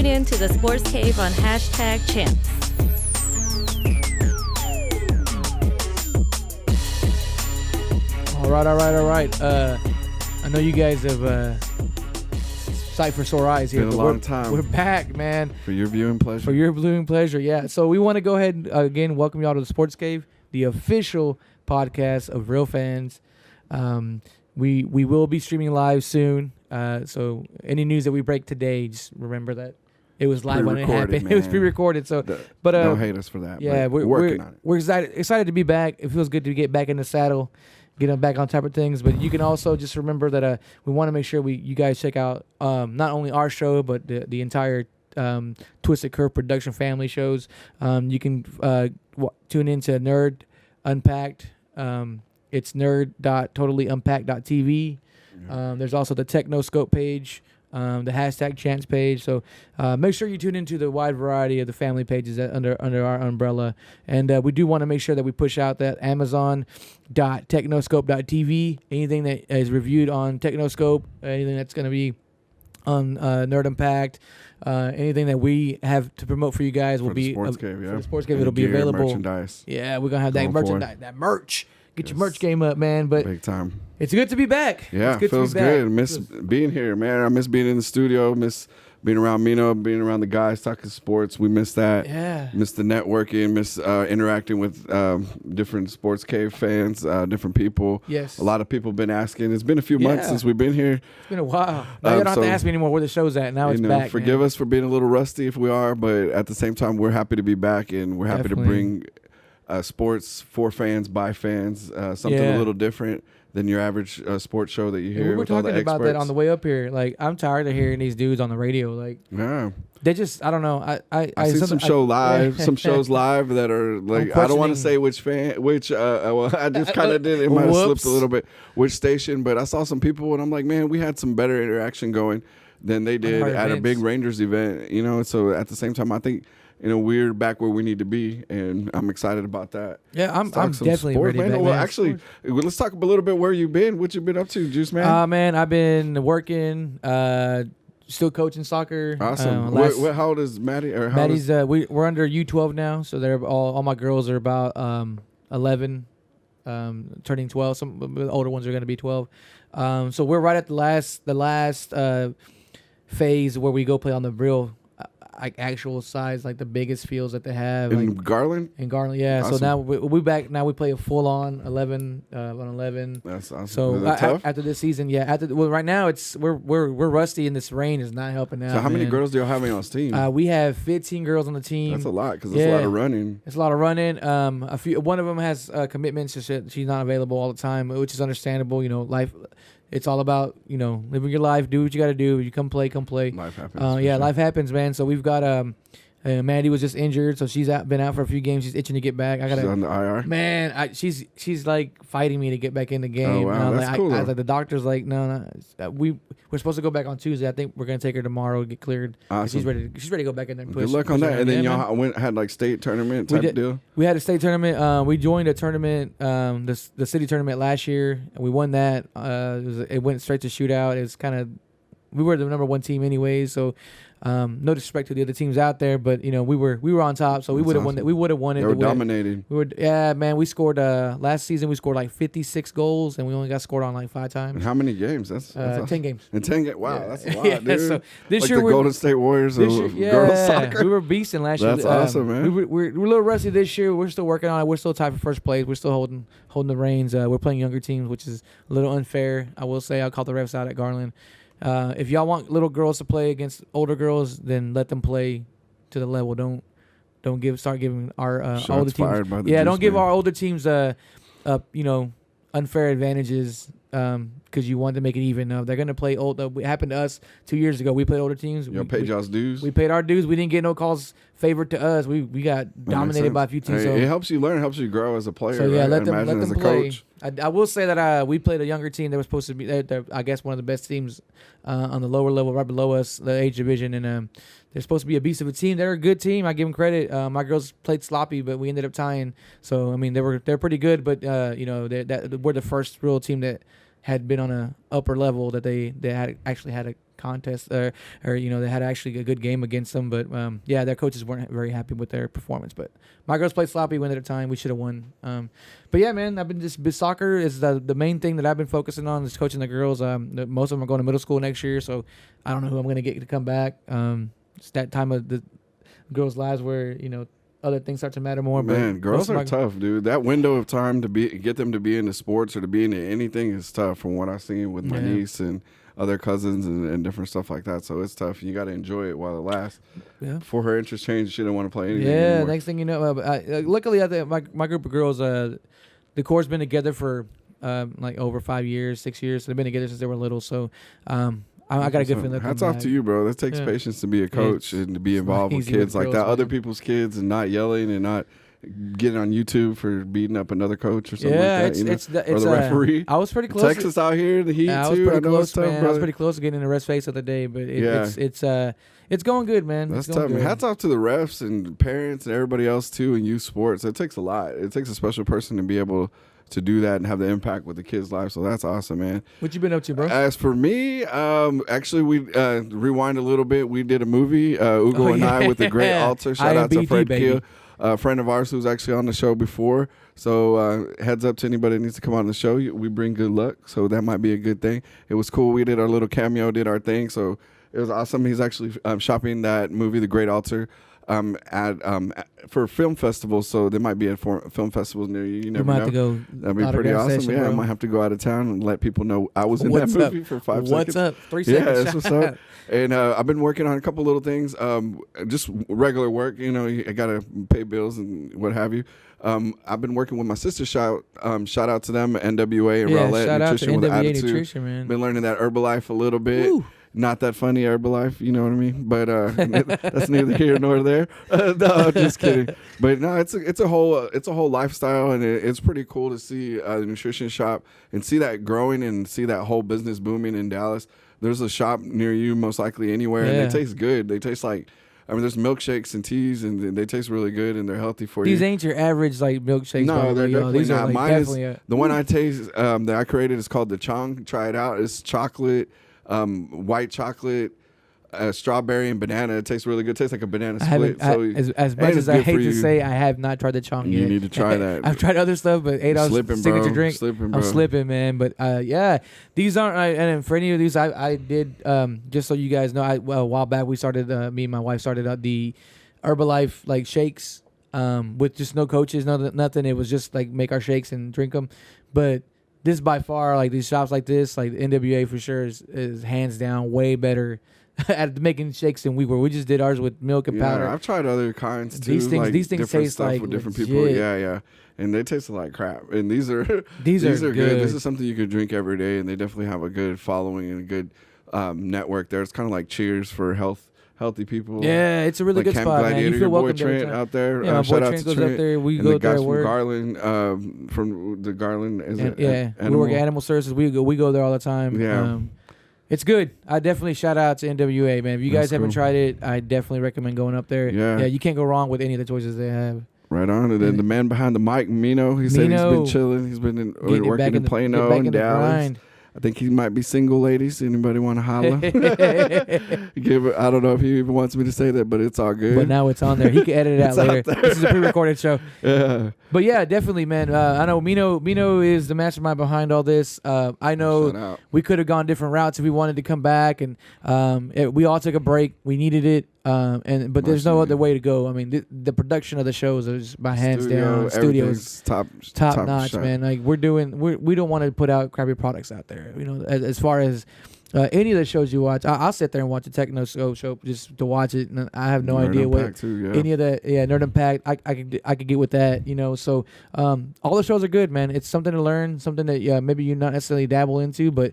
tune in to the Sports Cave on #Champs. All right. I know you guys have sight for sore eyes here. Been a long time. We're back, man. For your viewing pleasure. Yeah. So we want to go ahead and again welcome y'all to the Sports Cave, the official podcast of Real Fans. We will be streaming live soon. So any news that we break today, just remember that it was live when it happened. Man. It was pre-recorded. So, but don't hate us for that. Yeah, we're working on it. We're excited to be back. It feels good to get back in the saddle, get back on top of things. But you can also just remember that we want to make sure you guys check out not only our show but the entire TwistedCurve Production family shows. You can tune into Nerd Unpacked. It's nerd.totallyunpacked.tv. There's also the Technoscope page, the #Chance page. So make sure you tune into the wide variety of the family pages under our umbrella. And we do want to make sure that we push out that Amazon.technoscope.tv. Anything that is reviewed on Technoscope, anything that's going to be on Nerd Unpacked, anything that we have to promote for you guys will be Sports Cave, for the Sports Cave. It'll be available. Merchandise. Yeah, we're gonna have that merchandise, that merch. Get your merch game up, man. But big time. It's good to be back. Yeah, it feels good. Miss being here, man. I miss being in the studio. Miss being around Mino, being around the guys talking sports. We miss that. Yeah. Miss the networking. Miss interacting with different Sports Cave fans, different people. Yes. A lot of people have been asking. It's been a few months since we've been here. It's been a while. Now you don't have to ask me anymore where the show's at. Now it's back. Forgive us for being a little rusty if we are, but at the same time, we're happy to be back, and we're happy to bring sports for fans, by fans, something a little different than your average sports show that you hear. We were talking about that on the way up here. Like, I'm tired of hearing these dudes on the radio. Like, they just, I don't know. I see some shows live that are like, I don't want to say which well, I just kind of did. It might have slipped a little bit, which station, but I saw some people and I'm like, man, we had some better interaction going than they did at a big Rangers event, So at the same time, I think, we're back where we need to be, and I'm excited about that. Yeah, I'm definitely ready. Man. Well, actually, let's talk a little bit where you've been. What you've been up to, Juice Man? Man, I've been working, still coaching soccer. Awesome. How old is Maddie? Maddie's we're under U12 now, so they're all my girls are about 11, turning 12. Some of the older ones are going to be 12. So we're right at the last phase where we go play on the real actual size, like the biggest fields that they have in Garland. Yeah. Awesome. So now we back. Now we play a full on 11 on 11. That's awesome. So after this season, right now we're rusty, and this rain is not helping out. So how many girls do you have on your team? We have 15 girls on the team. That's a lot because it's a lot of running. It's a lot of running. One of them has commitments, so she's not available all the time, which is understandable. Life. It's all about, living your life. Do what you got to do. You come play. Life happens. Life happens, man. So we've got Maddie was just injured, so she's been out for a few games. She's itching to get back. She's on the IR. Man, she's like fighting me to get back in the game. Oh wow, that's cool. I was like, the doctor's like, no. We're supposed to go back on Tuesday. I think we're gonna take her tomorrow, get cleared. Awesome. She's ready to go back in there and push. Good luck on that. And then y'all had like state tournament type deal. We had a state tournament. We joined a tournament, the city tournament last year, and we won that. It went straight to shootout. It's kind of, we were the number one team anyways, so no disrespect to the other teams out there, but we were on top, so we would have won it. We would have won it. They were dominating. Man. We scored last season. We scored like 56 goals, and we only got scored on like 5 times. And how many games? That's 10 games. And 10 games. Wow, that's a lot, dude. So this like year the Golden State Warriors of girls soccer. We were beasting last year. That's awesome, man. We're a little rusty this year. We're still working on it. We're still tied for first place. We're still holding the reins. We're playing younger teams, which is a little unfair. I will say. I'll call the refs out at Garland. If y'all want little girls to play against older girls, then let them play to the level. Don't start giving our older teams. Don't give our older teams unfair advantages because you want to make it even. They're gonna play old. It happened to us 2 years ago. We played older teams. You paid y'all's dues. We paid our dues. We didn't get no calls favored to us. We got dominated by a few teams. It helps you learn, helps you grow as a player. So right? let them as play. Coach. I will say that we played a younger team that was supposed to be, I guess, one of the best teams on the lower level, right below us, the age division, and they're supposed to be a beast of a team. They're a good team. I give them credit. My girls played sloppy, but we ended up tying. So I mean, they're pretty good, but we're the first real team that had been on a upper level that they had actually had a contest or they had actually a good game against them. But their coaches weren't very happy with their performance. But my girls played sloppy, went at a time. We should have won. But yeah, man, I've been soccer is the main thing that I've been focusing on is coaching the girls. Most of them are going to middle school next year, so I don't know who I'm going to get to come back. It's that time of the girls' lives where other things start to matter more. Man, but girls are tough, dude. That window of time to get them to be into sports or to be into anything is tough from what I've seen with my niece and other cousins and different stuff like that. So it's tough. You got to enjoy it while it lasts. Yeah. Before her interest changes, she didn't want to play anything anymore. Next thing you know, luckily I think my group of girls, the core's been together for like over 5 years, 6 years. So they've been together since they were little. So I got a good feeling. Hats off to you, bro. That takes patience to be a coach and to be involved with kids like that, other people's kids, and not yelling and not getting on YouTube for beating up another coach or something like that. Or the referee. I was pretty close. Texas out here, the heat I was too. Pretty close, man. I was pretty close to getting in the rest face of the day, but it's going good, man. That's tough. Man. Hats off to the refs and parents and everybody else too in youth sports. It takes a lot. It takes a special person to be able to do that and have the impact with the kids' lives. So that's awesome, man. What you been up to, bro? As for me, actually, we rewind a little bit. We did a movie, Ugo and I, with the great altar. Shout out to Fred Keel, a friend of ours who's actually on the show before. So heads up to anybody that needs to come on the show. We bring good luck, so that might be a good thing. It was cool. We did our little cameo, did our thing, so it was awesome. He's actually shopping that movie, The Great Altar, for film festivals, so they might be at film festivals near you. You never know. Have to go. That'd be pretty awesome. Session, yeah, bro. I might have to go out of town and let people know I was in that movie for 5 seconds. What's up? 3 seconds. Yeah, that's what's up. And I've been working on a couple little things, just regular work. I gotta pay bills and what have you. I've been working with my sister. Shout out to them, NWA and Rowlett Nutrition with Attitude. Nutrition, man. Been learning that Herbalife a little bit. Woo. Not that funny Herbalife, you know what I mean? But that's neither here nor there. No, just kidding. But no, it's a whole lifestyle, and it's pretty cool to see the nutrition shop and see that growing and see that whole business booming in Dallas. There's a shop near you, most likely anywhere, and they taste good. They taste like, there's milkshakes and teas, and they taste really good, and they're healthy for you. These ain't your average like milkshakes. No, they're definitely these not. Are, like, Mine definitely is the one I taste that I created is called the Chong. Try it out. It's chocolate. White chocolate, strawberry, and banana. It tastes really good. It tastes like a banana split. As much as I hate to say, I have not tried the Chong yet. You need to try that. I've tried other stuff, but $8 signature drink. I'm slipping, man. But these aren't. And for any of these, I did. Just so you guys know, a while back we started. Me and my wife started the Herbalife like shakes with just no coaches, nothing. It was just like make our shakes and drink them, but. This by far, like these shops like this, like NWA for sure is hands down way better at making shakes than we were. We just did ours with milk and powder. I've tried other kinds too. These things taste stuff like with different legit. people. Yeah, and they taste like crap. And these are good. This is something you could drink every day, and they definitely have a good following and a good network there. It's kind of like Cheers for healthy people. Yeah, it's a really good spot, man. You feel welcome Trent out there. Yeah, my boy shout out Trent to goes Trent up there. We and go the guys there. from Garland, from the Garland. We work at Animal Services. We go there all the time. Yeah. It's good. I definitely shout out to NWA, man. If you guys haven't tried it, I definitely recommend going up there. Yeah, you can't go wrong with any of the choices they have. Right on. And then the man behind the mic, Mino, he said he's been chilling. He's been working in Plano and Dallas. I think he might be single, ladies. Anybody want to holler? I don't know if he even wants me to say that, but it's all good. But now it's on there. He can edit it out later. This is a pre-recorded show. Yeah. But yeah, definitely, man. I know Mino is the mastermind behind all this. I know we could have gone different routes if we wanted to come back, and we all took a break. We needed it. But there's no other way to go. I mean, the production of the shows is by hands down. Studios top notch, man. Like we don't want to put out crappy products out there. As far as any of the shows you watch, I'll sit there and watch a Techno show just to watch it, and I have no Nerd idea what Impact too, any of the Nerd Impact. I could get with that, So all the shows are good, man. It's something to learn, something that maybe you not necessarily dabble into, but.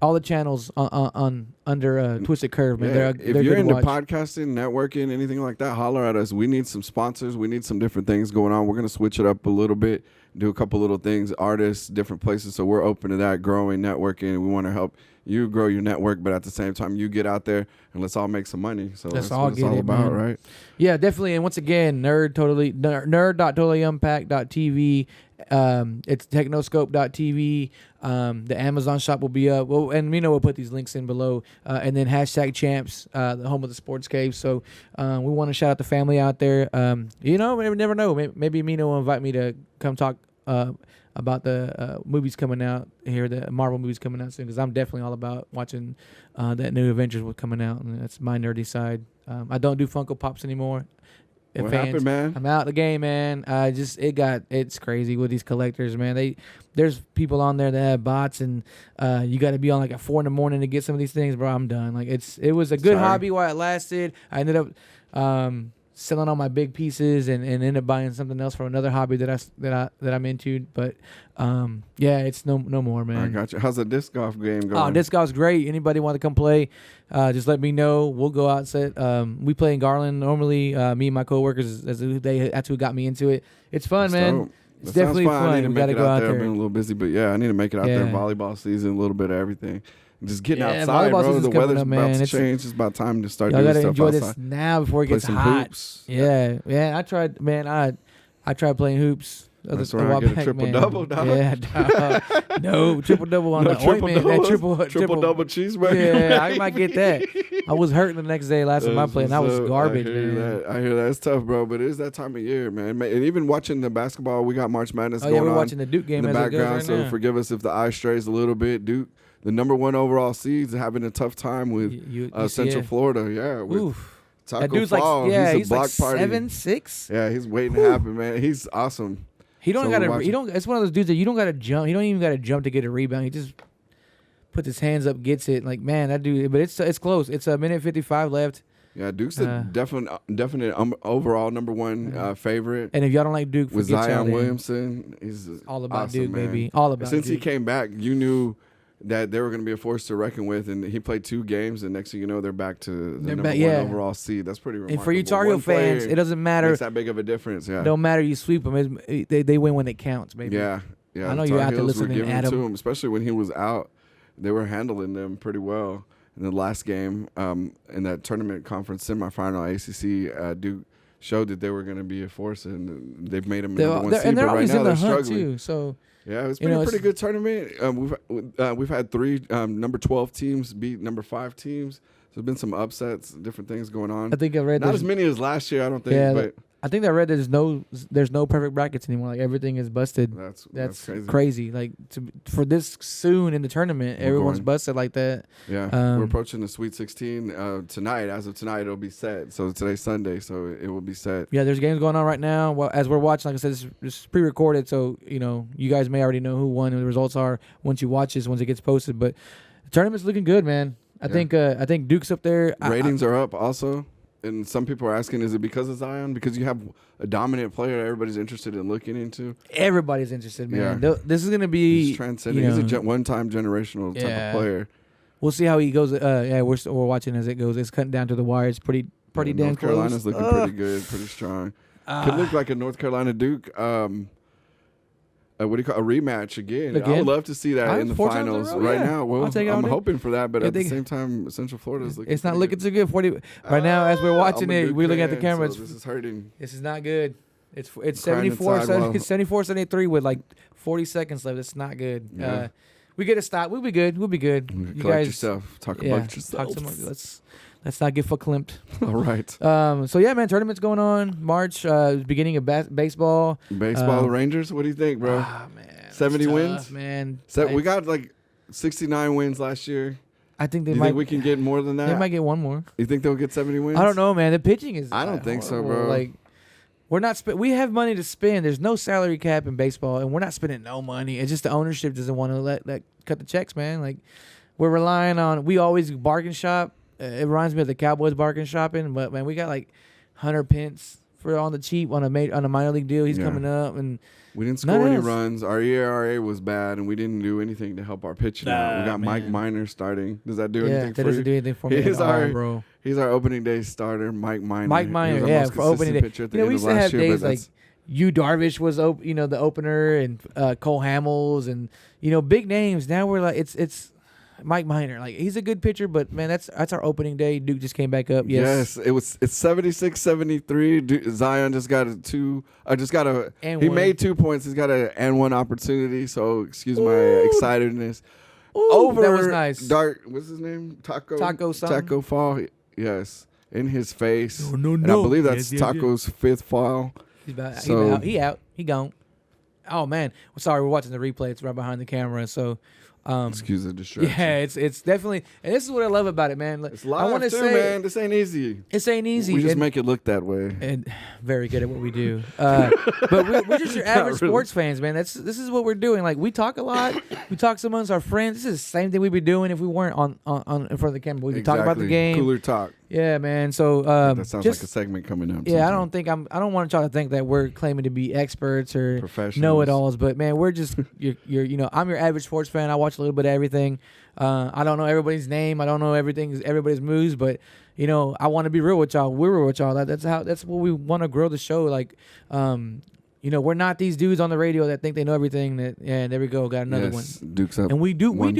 All the channels under Twisted Curve, man. Yeah. They're if you're into watch. podcasting, networking, anything like that, holler at us. We need some sponsors. We need some different things going on. We're going to switch it up a little bit, do a couple little things, artists, different places. So we're open to that, growing, networking. We want to help you grow your network, but at the same time, you get out there and let's all make some money. So that's what it's all about, right? Yeah, definitely. And once again, nerd.totallyunpacked.tv. It's technoscope.tv. The Amazon shop will be up. Well, and we'll put these links in below. and then #champs, the home of the Sports Cave. So we want to shout out the family out there. You know, never know. Maybe Mina will invite me to come talk about the movies coming out here, the Marvel movies coming out soon, because I'm definitely all about watching that new Avengers coming out, and that's my nerdy side. I don't do Funko Pops anymore. What happened, man? I'm out the game, man. It's crazy with these collectors, man. There's people on there that have bots, and you got to be on like at 4 a.m. to get some of these things, bro. I'm done. Like it was a good hobby while it lasted. I ended up selling all my big pieces and ended up buying something else for another hobby that I'm into. But yeah, it's no more, man. I got you. How's the disc golf game going? Oh, disc golf's great. Anybody want to come play? Just let me know. We'll go out and set. We play in Garland normally. Me and my coworkers, that's who got me into it. It's fun, man. Dope. It's that definitely fun. I need to We make gotta it go out out there. I've there. been a little busy, but yeah, I need to make it out there. Volleyball season, a little bit of everything. Just getting outside, bro. The weather's about to change. It's about time to start doing stuff outside. Y'all gotta enjoy this now before it gets hot. Hoops. Yeah. I tried, man. I tried playing hoops. That's where I get a triple-double, dog. Yeah, no, triple-double on the ointment. That triple-double cheeseburger. Yeah, I might get that. I was hurting the next day last time I played, and I was garbage, man. I hear that. It's tough, bro, but it is that time of year, man. And even watching the basketball, we got March Madness going on. We're watching the Duke game in the background, right so now. forgive us if the eye strays a little bit. Duke, the #1 overall seeds, having a tough time with Central Florida. Yeah, Oof. Taco That dude's Fall. like, he's a block like party. 7'6". Yeah, he's waiting to happen, man. He's awesome. He don't. It's one of those dudes that you don't gotta jump. He don't even gotta jump to get a rebound. He just puts his hands up, gets it. Like, man, that dude. But it's close. It's a minute 55 left. Yeah, Duke's a definite overall #1 favorite. And if y'all don't like Duke, with Zion Williamson, he's all about awesome, Duke, man. baby. All about. Since Duke. he came back, you knew that they were going to be a force to reckon with, and he played 2 games, and next thing you know, they're back to the #1 overall seed. That's pretty remarkable. And for you Tar Heel fans, it doesn't matter. Makes that big of a difference. Yeah, it don't matter. You sweep them. They win when it counts, baby. Yeah. I know you're out there listening to Adam. To him, especially when he was out. They were handling them pretty well in the last game. In that tournament conference semifinal, ACC, Duke showed that they were going to be a force, and they've made them #1 seed. But right now they're struggling too. So. Yeah, it's been a pretty good tournament. We've had 3 #12 teams beat #5 teams. There's been some upsets, different things going on. I think I read not as many as last year. I don't think. Yeah, but I think I read there's no perfect brackets anymore. Like everything is busted. That's crazy. Like for this soon in the tournament, everyone's busted like that. Yeah, we're approaching the Sweet 16 tonight. As of tonight, it'll be set. So today's Sunday, so it will be set. Yeah, there's games going on right now. Well, as we're watching, like I said, it's pre-recorded, so you guys may already know who won and the results are once you watch this, once it gets posted. But the tournament's looking good, man. I think Duke's up there. Ratings are up also. And some people are asking, is it because of Zion? Because you have a dominant player that everybody's interested in looking into? Everybody's interested, man. Yeah. This is going to be... He's transcending. He's a one-time generational type of player. We'll see how he goes. We're watching as it goes. It's cutting down to the wire. It's pretty damn close. North Carolina's looking pretty good, pretty strong. Could look like a North Carolina Duke... what do you call a rematch again? I would love to see that in the finals right now. Well, I'm hoping for that, but at the same time, Central Florida is looking. It's not looking too good. Right now, as we're watching it, we're looking at the camera. So this is hurting. This is not good. It's 74-73 with like 40 seconds left. It's not good. Yeah. We get a stop. We'll be good. You guys yourself. Talk about yourself. Let's not get verklempt. All right. So yeah, man, tournament's going on. March, beginning of baseball. The Rangers. What do you think, bro? Man, 70 wins, man. We got like 69 wins last year. I think think we can get more than that? They might get one more. You think they'll get 70 wins? I don't know, man. The pitching is. I don't think so, bro. Like, we're not. We have money to spend. There's no salary cap in baseball, and we're not spending no money. It's just the ownership doesn't want to let cut the checks, man. Like, we're relying on. We always bargain shop. It reminds me of the Cowboys bargain shopping, but man, we got like Hunter Pence for on the cheap on a minor league deal. He's coming up, and we didn't score any runs. Our ERA was bad, and we didn't do anything to help our pitching out. We got Mike Minor starting. Does that do anything for you? That doesn't do anything for me at all, bro. He's our opening day starter, Mike Minor. Mike Minor, for opening day. We used to have days like Yu Darvish was, the opener, and Cole Hamels, and big names. Now we're like it's. Mike Minor, like he's a good pitcher, but man, that's our opening day. Duke just came back up. Yes, it's 76-73. Zion just got he made 2 points. He's got an and one opportunity. So excuse my excitedness. over that was nice. Dark, what's his name? Taco something. Taco Fall. Yes, in his face. No. And I believe that's Yes. Taco's fifth foul. He out. He gone. Oh man, sorry, we're watching the replay. It's right behind the camera, so. Excuse the distraction. Yeah, it's definitely, and this is what I love about it, man. It's live I want to too, say, man. This ain't easy. This ain't easy. We just make it look that way. And very good at what we do. But we're just your average sports fans, man. This is what we're doing. Like, we talk a lot. We talk amongst our friends. This is the same thing we'd be doing if we weren't on in front of the camera. We'd be talking about the game. Cooler talk. Yeah, man. So that sounds like a segment coming up. Yeah, I don't want y'all to think that we're claiming to be experts or professionals, know-it-alls. But man, we're just you're I'm your average sports fan. I watch a little bit of everything. I don't know everybody's name. I don't know everybody's moves, but I want to be real with y'all. We're real with y'all. That's what we want to grow the show. Like, we're not these dudes on the radio that think they know everything. There we go, got another one. Dukes up. And we do. Point.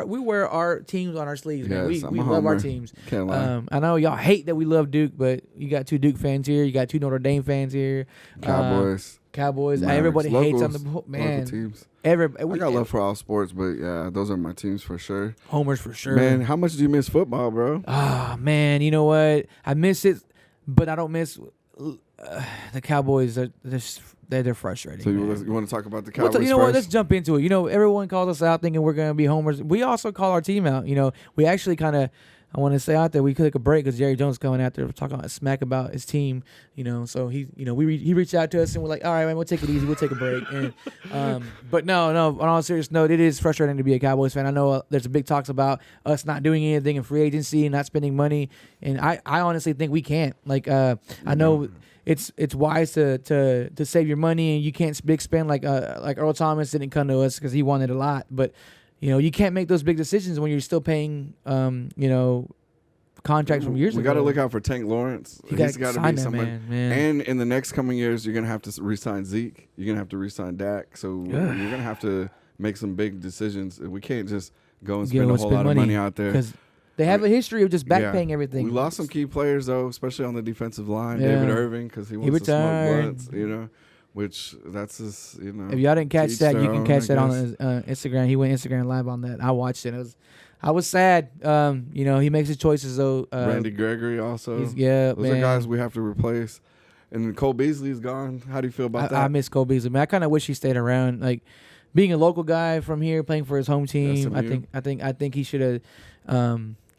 We wear our teams on our sleeves, man. Yes, We love our teams. Can't lie. I know y'all hate that we love Duke, but you got 2 Duke fans here. You got 2 Notre Dame fans here. Cowboys. Mavericks, everybody hates on the man. Local teams. I got love for all sports, but yeah, those are my teams for sure. Homers for sure. Man, how much do you miss football, bro? Ah, man, you know what? I miss it, but I don't miss the Cowboys. They're frustrating. So you want to talk about the Cowboys first? What? Let's jump into it. Everyone calls us out thinking we're going to be homers. We also call our team out. We actually kind of, I want to say out there, we took a break because Jerry Jones coming out there talking smack about his team. So he reached out to us and we're like, all right, man, we'll take it easy. We'll take a break. And but no, on all serious note, it is frustrating to be a Cowboys fan. I know there's a big talks about us not doing anything in free agency and not spending money, and I honestly think we can't. Like, I know. It's wise to save your money, and you can't big spend like Earl Thomas didn't come to us because he wanted a lot. But you can't make those big decisions when you're still paying contracts from years ago. We got to look out for Tank Lawrence. He's got to be somebody. Man. And in the next coming years, you're gonna have to re-sign Zeke. You're gonna have to re-sign Dak. So you're gonna have to make some big decisions. We can't just go and spend a whole lot of money out there. They have a history of just backpaying everything. We lost some key players, though, especially on the defensive line. Yeah. David Irving, because he wants to smoke blunts, which that's his, If y'all didn't catch that, you can catch that on his, Instagram. He went Instagram Live on that. I watched it. I was sad. He makes his choices, though. Randy Gregory also. Those man. are guys we have to replace. And Cole Beasley's gone. How do you feel about that? I miss Cole Beasley. Man, I kind of wish he stayed around. Like, being a local guy from here, playing for his home team, I think he should have.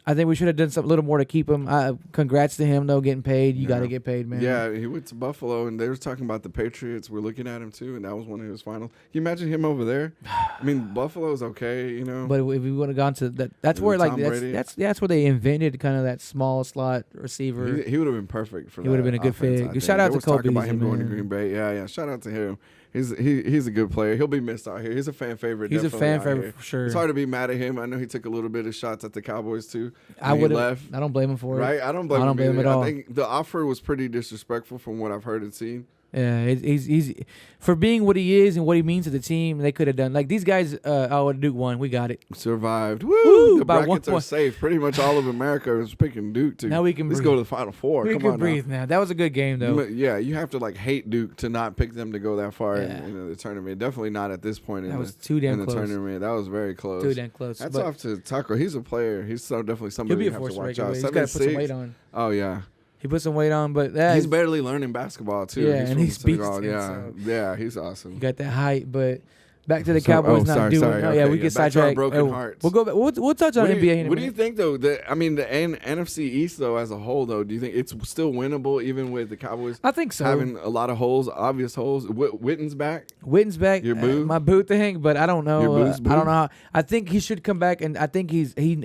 I think we should have done a little more to keep him. Congrats to him, though, getting paid. You got to get paid, man. Yeah, he went to Buffalo, and they were talking about the Patriots. We're looking at him, too, and that was one of his finals. Can you imagine him over there? I mean, Buffalo's okay, But if we would have gone to that, that's where, like, that's where they invented kind of that small slot receiver. He would have been perfect for that. He would have been a good fit. Shout out to Cole Beasley, about him going to Green Bay. Yeah, shout out to him. He's a good player. He'll be missed out here. He's a fan favorite. He's a fan favorite for sure. It's hard to be mad at him. I know he took a little bit of shots at the Cowboys too. I don't blame him for it. Right? I don't blame him at all. I think the offer was pretty disrespectful from what I've heard and seen. Yeah, he's for being what he is and what he means to the team. They could have done like these guys. Duke won. We got it. Survived. Woo! The brackets are one. safe. Pretty much all of America is picking Duke too. Now we can. Let's go to the Final Four. We can breathe now. That was a good game though. Yeah, you have to hate Duke to not pick them to go that far in the tournament. Definitely not at this point in the tournament. That was very close. Too damn close. That's off to Taco. He's a player. He's definitely somebody you have to watch out. He's got to put some weight on. Oh yeah. He put some weight on, but he's barely learning basketball too. Yeah, and he's Senegal. Yeah, he's awesome. He got that height, but back to the Cowboys not doing. Sorry. Yeah, we get sidetracked. Broken hearts. We'll go back. We'll touch on NBA. What do you think though? The NFC East though, as a whole though, do you think it's still winnable even with the Cowboys? I think so. Having a lot of holes, obvious holes. Witten's back. Your boo. My boo thing, but I don't know. Your boo's boo? I don't know. I think he should come back, and I think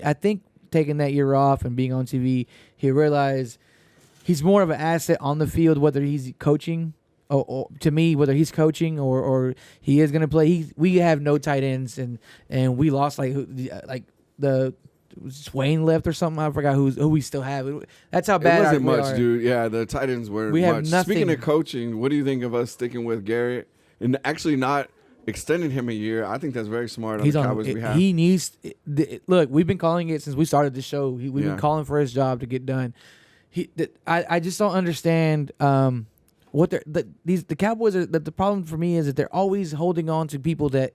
I think taking that year off and being on TV, he realized. He's more of an asset on the field, whether he's coaching, or to me, whether he's coaching or he is going to play. We have no tight ends, and we lost the Swain left or something. I forgot who we still have. That's how bad it wasn't we much, are. dude. Yeah, the tight ends weren't we much. Have nothing. Speaking of coaching, what do you think of us sticking with Garrett and actually not extending him a year? I think that's very smart on the Cowboys' behalf. He needs look. We've been calling it since we started the show. We've been calling for his job to get done. I just don't understand what the Cowboys are. The problem for me is that they're always holding on to people that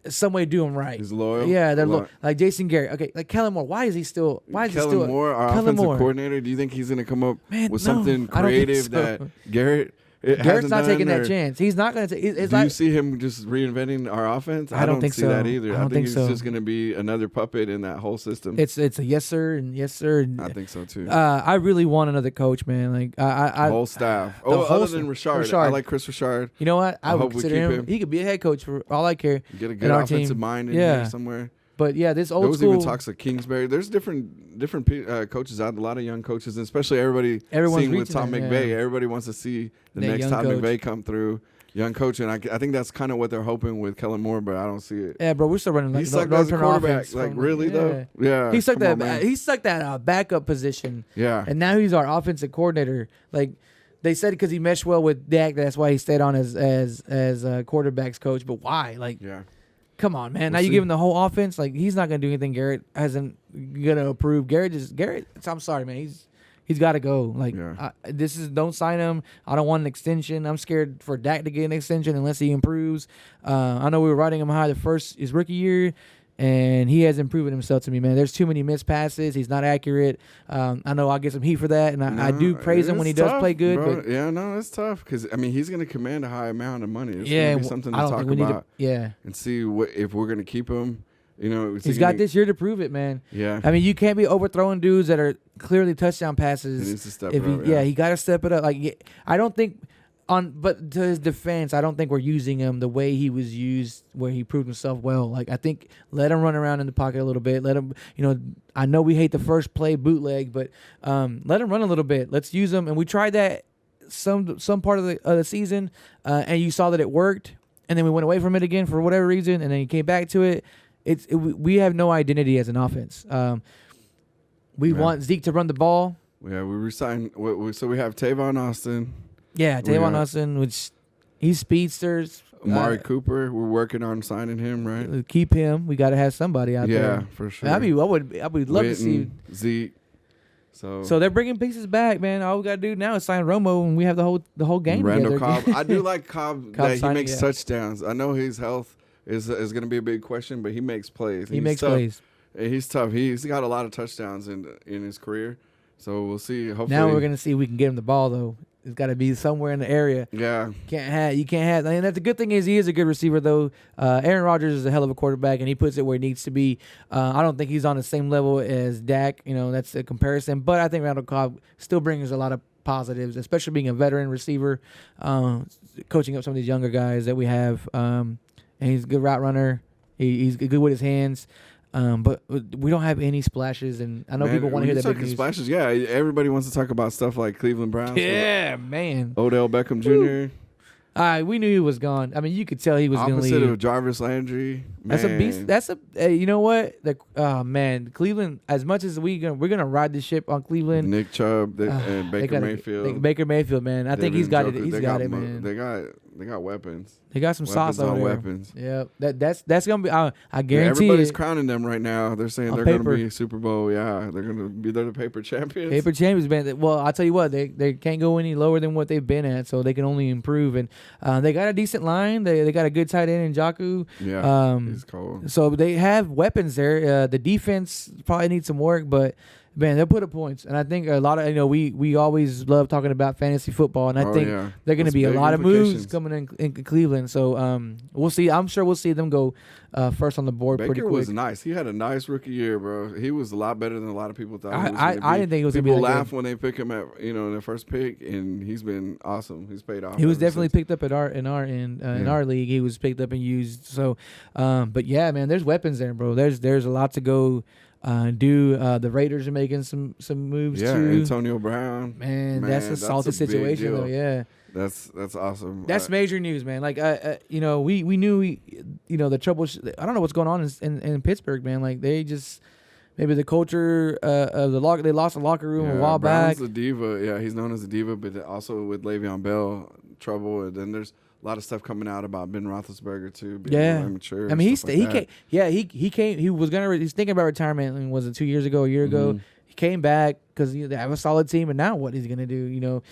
some way do him right. He's loyal. Yeah, they're like Jason Garrett. Okay, like Kellen Moore. Why is he still? Why is Kellen he still? Moore, our Kellen offensive Moore. coordinator. Do you think he's gonna come up with no, something I don't think creative so. that Garrett? Garrett's not taking that chance. He's not going to take. Do you see him just reinventing our offense? I don't think see so. that either. I don't think think he's so. just going to be another puppet in that whole system. It's a yes sir and yes sir. And, I think so too. I really want another coach, man. Like I whole staff. whole Other than Richard, I like Chris Richard. You know what? I would hope we consider keep him. He could be a head coach for all I care. Get a good offensive mind in here somewhere. But yeah, this old there was school. even talks of Kingsbury. There's different coaches out. A lot of young coaches, and especially everyone's seeing with Tom McVay. Yeah. Everybody wants to see the next Tom McVay come through. Young coach, and I think that's kind of what they're hoping with Kellen Moore, but I don't see it. Yeah, bro, we're still running. Like, he sucked as a quarterback. Like really though. Yeah, he sucked that. He sucked that backup position. Yeah, and now he's our offensive coordinator. Like they said, because he meshed well with Dak, that's why he stayed on as quarterbacks coach. But why? Like, yeah. Come on, man. Now you give him the whole offense. Like he's not gonna do anything. Garrett hasn't gonna approve. Garrett. I'm sorry, man. He's got to go. Like don't sign him. I don't want an extension. I'm scared for Dak to get an extension unless he improves. I know we were riding him high his rookie year, and he hasn't proven himself to me, man. There's too many missed passes. He's not accurate. I know I'll get some heat for that, and I do praise him when he does play good. Bro. But yeah, no, it's tough because he's going to command a high amount of money. It's going to be something to talk about. And see if we're going to keep him. You know, he's got this year to prove it, man. Yeah. I mean, you can't be overthrowing dudes that are clearly touchdown passes. He needs to step it up. He got to step it up. Like I don't think but to his defense, I don't think we're using him the way he was used, where he proved himself well. Like I think let him run around in the pocket a little bit. Let him, I know we hate the first play bootleg, but let him run a little bit. Let's use him. And we tried that some part of the season, and you saw that it worked. And then we went away from it again for whatever reason, and then he came back to it. We have no identity as an offense. We want Zeke to run the ball. Yeah, we resigned. So we have Tavon Austin. Yeah, Tavon Austin, which he's speedsters. Amari Cooper, we're working on signing him, right? Keep him. We got to have somebody out there. Yeah, for sure. I would love to see Zeke. So they're bringing pieces back, man. All we got to do now is sign Romo, and we have the whole game. Randall together. Cobb. I do like Cobb that he makes touchdowns. I know his health is going to be a big question, but he makes plays. He makes plays. He's tough. He's got a lot of touchdowns in his career. So we'll see. Hopefully, now we're gonna see if we can get him the ball though. It's got to be somewhere in the area. Yeah, you can't have. And that's the good thing is he is a good receiver though. Aaron Rodgers is a hell of a quarterback, and he puts it where it needs to be. I don't think he's on the same level as Dak. That's a comparison. But I think Randall Cobb still brings a lot of positives, especially being a veteran receiver, coaching up some of these younger guys that we have. And he's a good route runner. He's good with his hands. But we don't have any splashes, and I know people want to hear that big news. Splashes, yeah. Everybody wants to talk about stuff like Cleveland Browns. Yeah, man. Odell Beckham Jr. We knew he was gone. I mean, you could tell he was going to leave. Opposite of Jarvis Landry. Man. That's a beast. That's you know what? Man, Cleveland. As much as we're gonna ride the ship on Cleveland. Nick Chubb and Baker Mayfield. Baker Mayfield, man. I think he's got it. He's got it, man. They got weapons. They got some sauce over there. Weapons. Yeah, that's gonna be. I guarantee. Everybody's crowning them right now. They're saying they're gonna be Super Bowl. Yeah, they're the paper champions. Paper champions, man. Well, I'll tell you what. They can't go any lower than what they've been at, so they can only improve. And they got a decent line. They got a good tight end in Njoku. Yeah, he's cold. So they have weapons there. The defense probably needs some work, but man, they'll put up points. And I think a lot of we always love talking about fantasy football, and I think they're going to be a lot of moves coming in Cleveland. So we'll see. I'm sure we'll see them go first on the board pretty quick. Baker was nice. He had a nice rookie year, bro. He was a lot better than a lot of people thought. I didn't think he was going to be. People laugh when they pick him at their first pick, and he's been awesome. He's paid off. He was definitely picked up in our league. He was picked up and used. So, but yeah, man, there's weapons there, bro. There's a lot to go. The Raiders are making some moves too. Antonio Brown. Man, that's a salty situation though. Yeah, that's awesome. That's major news, man. Like we knew the trouble. I don't know what's going on in Pittsburgh, man. Like they just maybe the culture of the locker. They lost the locker room a while back. Brown's a diva. Yeah, he's known as a diva, but also with Le'Veon Bell trouble, and then there's a lot of stuff coming out about Ben Roethlisberger too. Being immature. I mean, he came. Yeah, he came. He was he's thinking about retirement. And was it 2 years ago? A year ago? He came back because they have a solid team. And now what is he gonna do?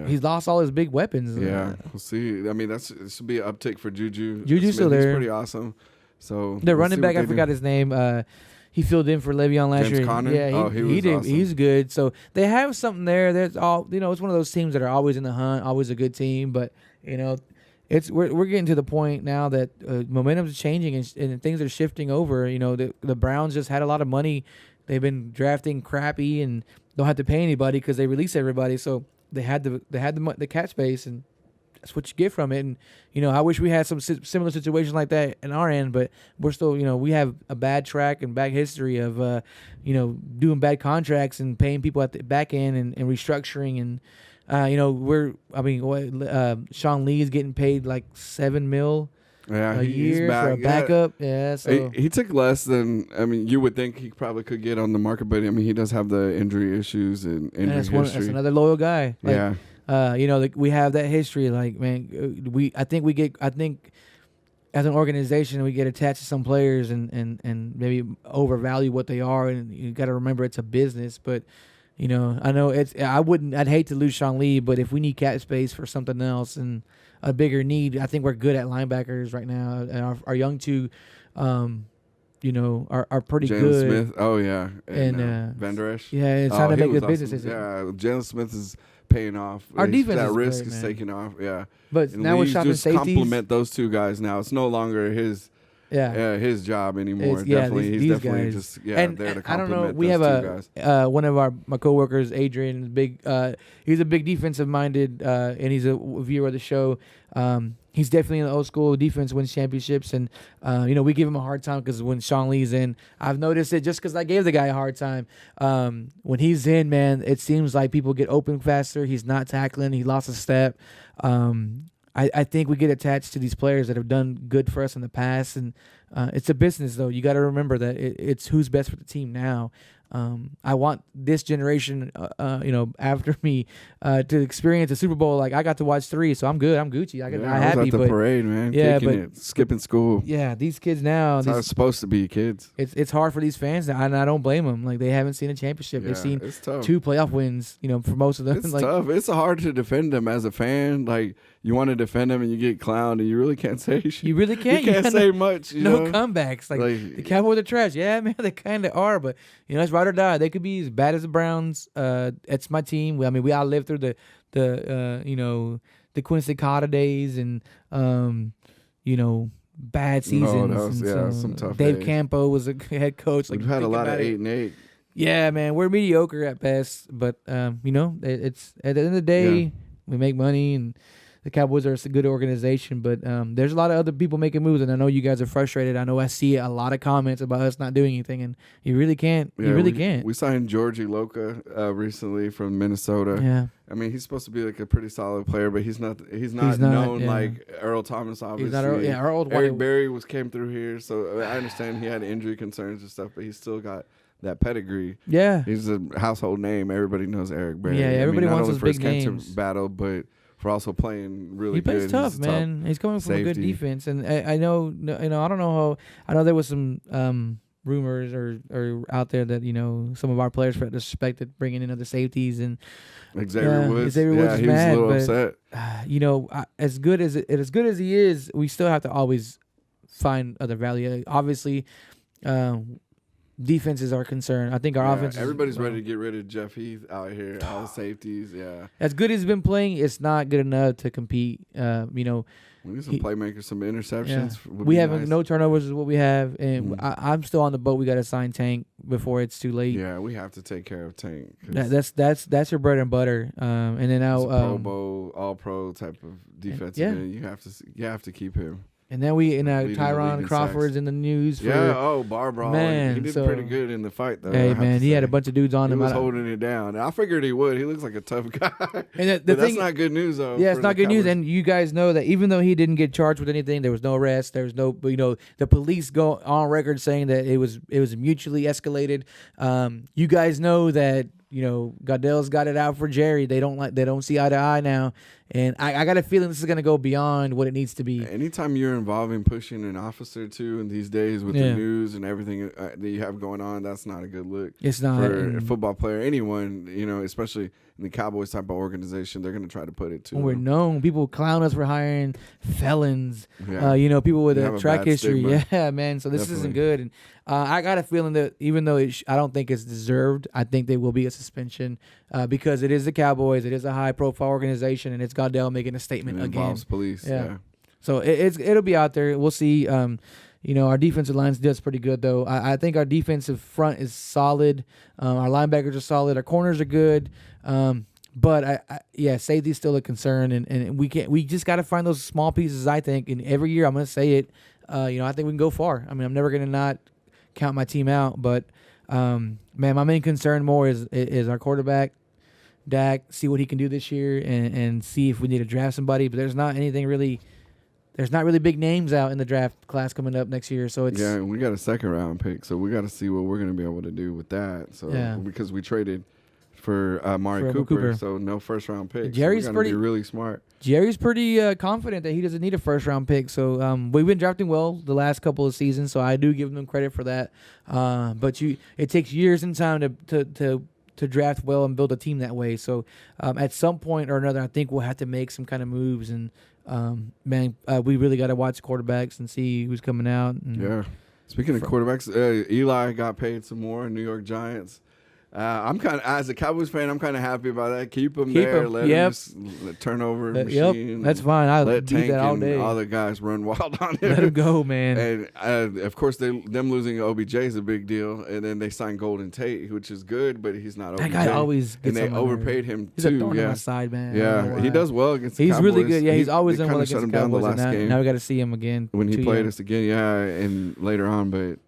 He's lost all his big weapons. Yeah, we'll see. I mean, it should be an uptick for Juju. Juju's still there. He's pretty awesome. So the running back, I forgot his name. He filled in for Le'Veon last year. Conner? Yeah, he did. Awesome. He's good. So they have something there. There's all it's one of those teams that are always in the hunt, always a good team. But we're getting to the point now that momentum's changing and things are shifting over. The Browns just had a lot of money. They've been drafting crappy and don't have to pay anybody because they release everybody. So they had the cap space, and that's what you get from it. And I wish we had some similar situations like that in our end, but we're still we have a bad track and bad history of doing bad contracts and paying people at the back end and restructuring and Sean Lee is getting paid like $7 million a year for a backup. Yeah, so he took less than you would think he probably could get on the market, but he does have the injury issues and injury history. That's another loyal guy. Yeah. We have that history. Like, man, I think as an organization we get attached to some players and maybe overvalue what they are, and you got to remember it's a business. But I know I'd hate to lose Sean Lee, but if we need cap space for something else and a bigger need, I think we're good at linebackers right now, and our young two, are pretty Jalen good. Smith, oh yeah, and Van Der Esch. Yeah, it's trying to make good business. Awesome. Yeah, Jalen Smith is paying off. Our defense that is risk great, is taking off. Yeah, but and now we're shopping just safeties. Complement those two guys now. It's no longer his job anymore. Definitely, he's definitely guys. Just and there to complement. I don't know. We those have two guys. One of my coworkers, Adrian, he's a big defensive minded, and he's a viewer of the show. He's definitely in the old school defense, wins championships, and we give him a hard time because when Sean Lee's in, I've noticed it just because I gave the guy a hard time. When he's in, man, it seems like people get open faster. He's not tackling. He lost a step. I think we get attached to these players that have done good for us in the past, and it's a business, though. You got to remember that it's who's best for the team now. I want this generation, after me, to experience a Super Bowl. Like I got to watch 3, so I'm good. I'm Gucci. I'm happy. I was at the parade, man. Yeah, skipping school. Yeah, these kids now. That's how it's supposed to be, kids. It's hard for these fans, and I don't blame them. Like they haven't seen a championship. Yeah, They've seen it's tough. 2 playoff wins. For most of them. It's tough. It's hard to defend them as a fan. Like you want to defend them, and you get clowned, and you really can't say shit. You really can't. You can't say much. No comebacks. Like the Cowboys are trash. Yeah, man, they kind of are, but it's ride or die. They could be as bad as the Browns. It's my team. We all lived through the Quincy Cotta days and bad seasons. Some tough Dave days. Campo was a head coach. We've had a lot of 8-8. Yeah, man, we're mediocre at best, but it's at the end of the day, we make money and the Cowboys are a good organization, but there's a lot of other people making moves, and I know you guys are frustrated. I know I see a lot of comments about us not doing anything, and you really can't. Yeah, you really can't. We signed Georgie Loca recently from Minnesota. Yeah. I mean, he's supposed to be like a pretty solid player, but he's not known like Earl Thomas, obviously. He's not Earl. Eric Berry came through here, so I understand he had injury concerns and stuff, but he's still got that pedigree. Yeah. He's a household name. Everybody knows Eric Berry. Yeah, everybody wants his big names. Not only for his cancer battle, but for also playing really good. He plays tough, man. He's coming from a good defense, and I know, I don't know how. I know there was some rumors or out there that some of our players felt disrespected bringing in other safeties, and Xavier Woods. Xavier Woods is mad, a little upset. As good as he is, we still have to always find other value. Obviously, defenses are concerned. I think our offense. Everybody's ready to get rid of Jeff Heath out here. All the safeties, as good as he's been playing, it's not good enough to compete. We need some playmakers, some interceptions. Yeah. We have no turnovers is what we have, and I'm still on the boat. We got to sign Tank before it's too late. Yeah, we have to take care of Tank. That's your bread and butter. And then now Pro Bowl, All Pro type of defensive end. You have to keep him. And then Tyron Crawford's in the news. Bar brawl. Man, he did pretty good in the fight, though. Hey, man, he had a bunch of dudes on him. He was holding it down. And I figured he would. He looks like a tough guy. And that's not good news, though. Yeah, it's not good news. And you guys know that even though he didn't get charged with anything, there was no arrest. There was no, the police go on record saying that it was mutually escalated. You guys know that Goodell's got it out for Jerry. They don't see eye to eye now, And I got a feeling this is going to go beyond what it needs to be. Anytime you're involving pushing an officer too in these days with the news and everything that you have going on, that's not a good look. It's not for a football player, anyone, especially in the Cowboys type of organization. They're going to try to put it to. We're known. People clown us for hiring felons. Yeah. People with a track history. Stigma. Yeah, man. So this isn't good. And I got a feeling that even though I don't think it's deserved, I think there will be a suspension because it is the Cowboys. It is a high-profile organization, and it's Goodell making a statement again. It involves police. Yeah. So it'll be out there. We'll see. Our defensive line does pretty good, though. I think our defensive front is solid. Our linebackers are solid. Our corners are good. But safety's still a concern, and we just got to find those small pieces. I think, and every year I'm gonna say it. I think we can go far. I mean, I'm never gonna not count my team out, but man, my main concern more is our quarterback, Dak. See what he can do this year, and see if we need to draft somebody. But there's not really big names out in the draft class coming up next year. So it's we got a second round pick, so we got to see what we're gonna be able to do with that. So because we traded for Amari Cooper, so no first round pick. Jerry's so be really smart. Jerry's pretty confident that he doesn't need a first round pick. So we've been drafting well the last couple of seasons, so I do give them credit for that. But it takes years and time to draft well and build a team that way. So at some point or another, I think we'll have to make some kind of moves. And we really got to watch quarterbacks and see who's coming out. And Speaking of quarterbacks, Eli got paid some more. New York Giants. I'm kind of, as a Cowboys fan, I'm kind of happy about that. Keep him there. Let him just turnover machine. That's fine. I let do that all day. All the guys run wild on him. Let him go, man. And of course, them losing OBJ is a big deal. And then they signed Golden Tate, which is good, but he's not OBJ. That guy always gets and they overpaid him he's too. He's a thorn in my side, man. Yeah, he does well against the He's Cowboys. really good. Yeah, he's always done well against the Cowboys. The last game. Now we got to see him again when he played us again. And later on, but.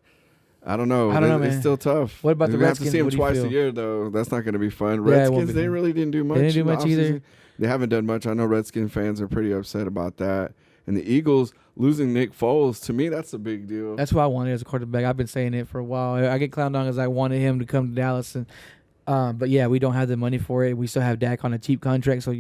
I don't know, man. It's still tough. What about the Redskins? We have to see them twice a year, though. That's not going to be fun. Redskins, they really didn't do much. They didn't do much either. They haven't done much. I know Redskin fans are pretty upset about that. And the Eagles losing Nick Foles, to me, that's a big deal. That's what I wanted as a quarterback. I've been saying it for a while. I get clowned on because I wanted him to come to Dallas, and but we don't have the money for it. We still have Dak on a cheap contract, so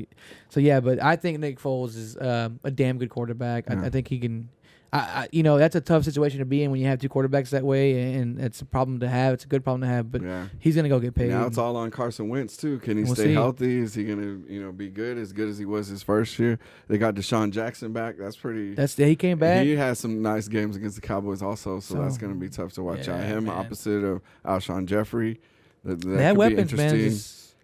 But I think Nick Foles is a damn good quarterback. Yeah. I think he can. That's a tough situation to be in when you have two quarterbacks that way, and it's a problem to have. It's a good problem to have, but he's gonna go get paid. Now it's all on Carson Wentz too. Can he stay healthy? Is he gonna, be good as he was his first year? They got Deshaun Jackson back. That's pretty. He came back. He has some nice games against the Cowboys also, so that's gonna be tough to watch out. Him opposite of Alshon Jeffrey. They have weapons, man.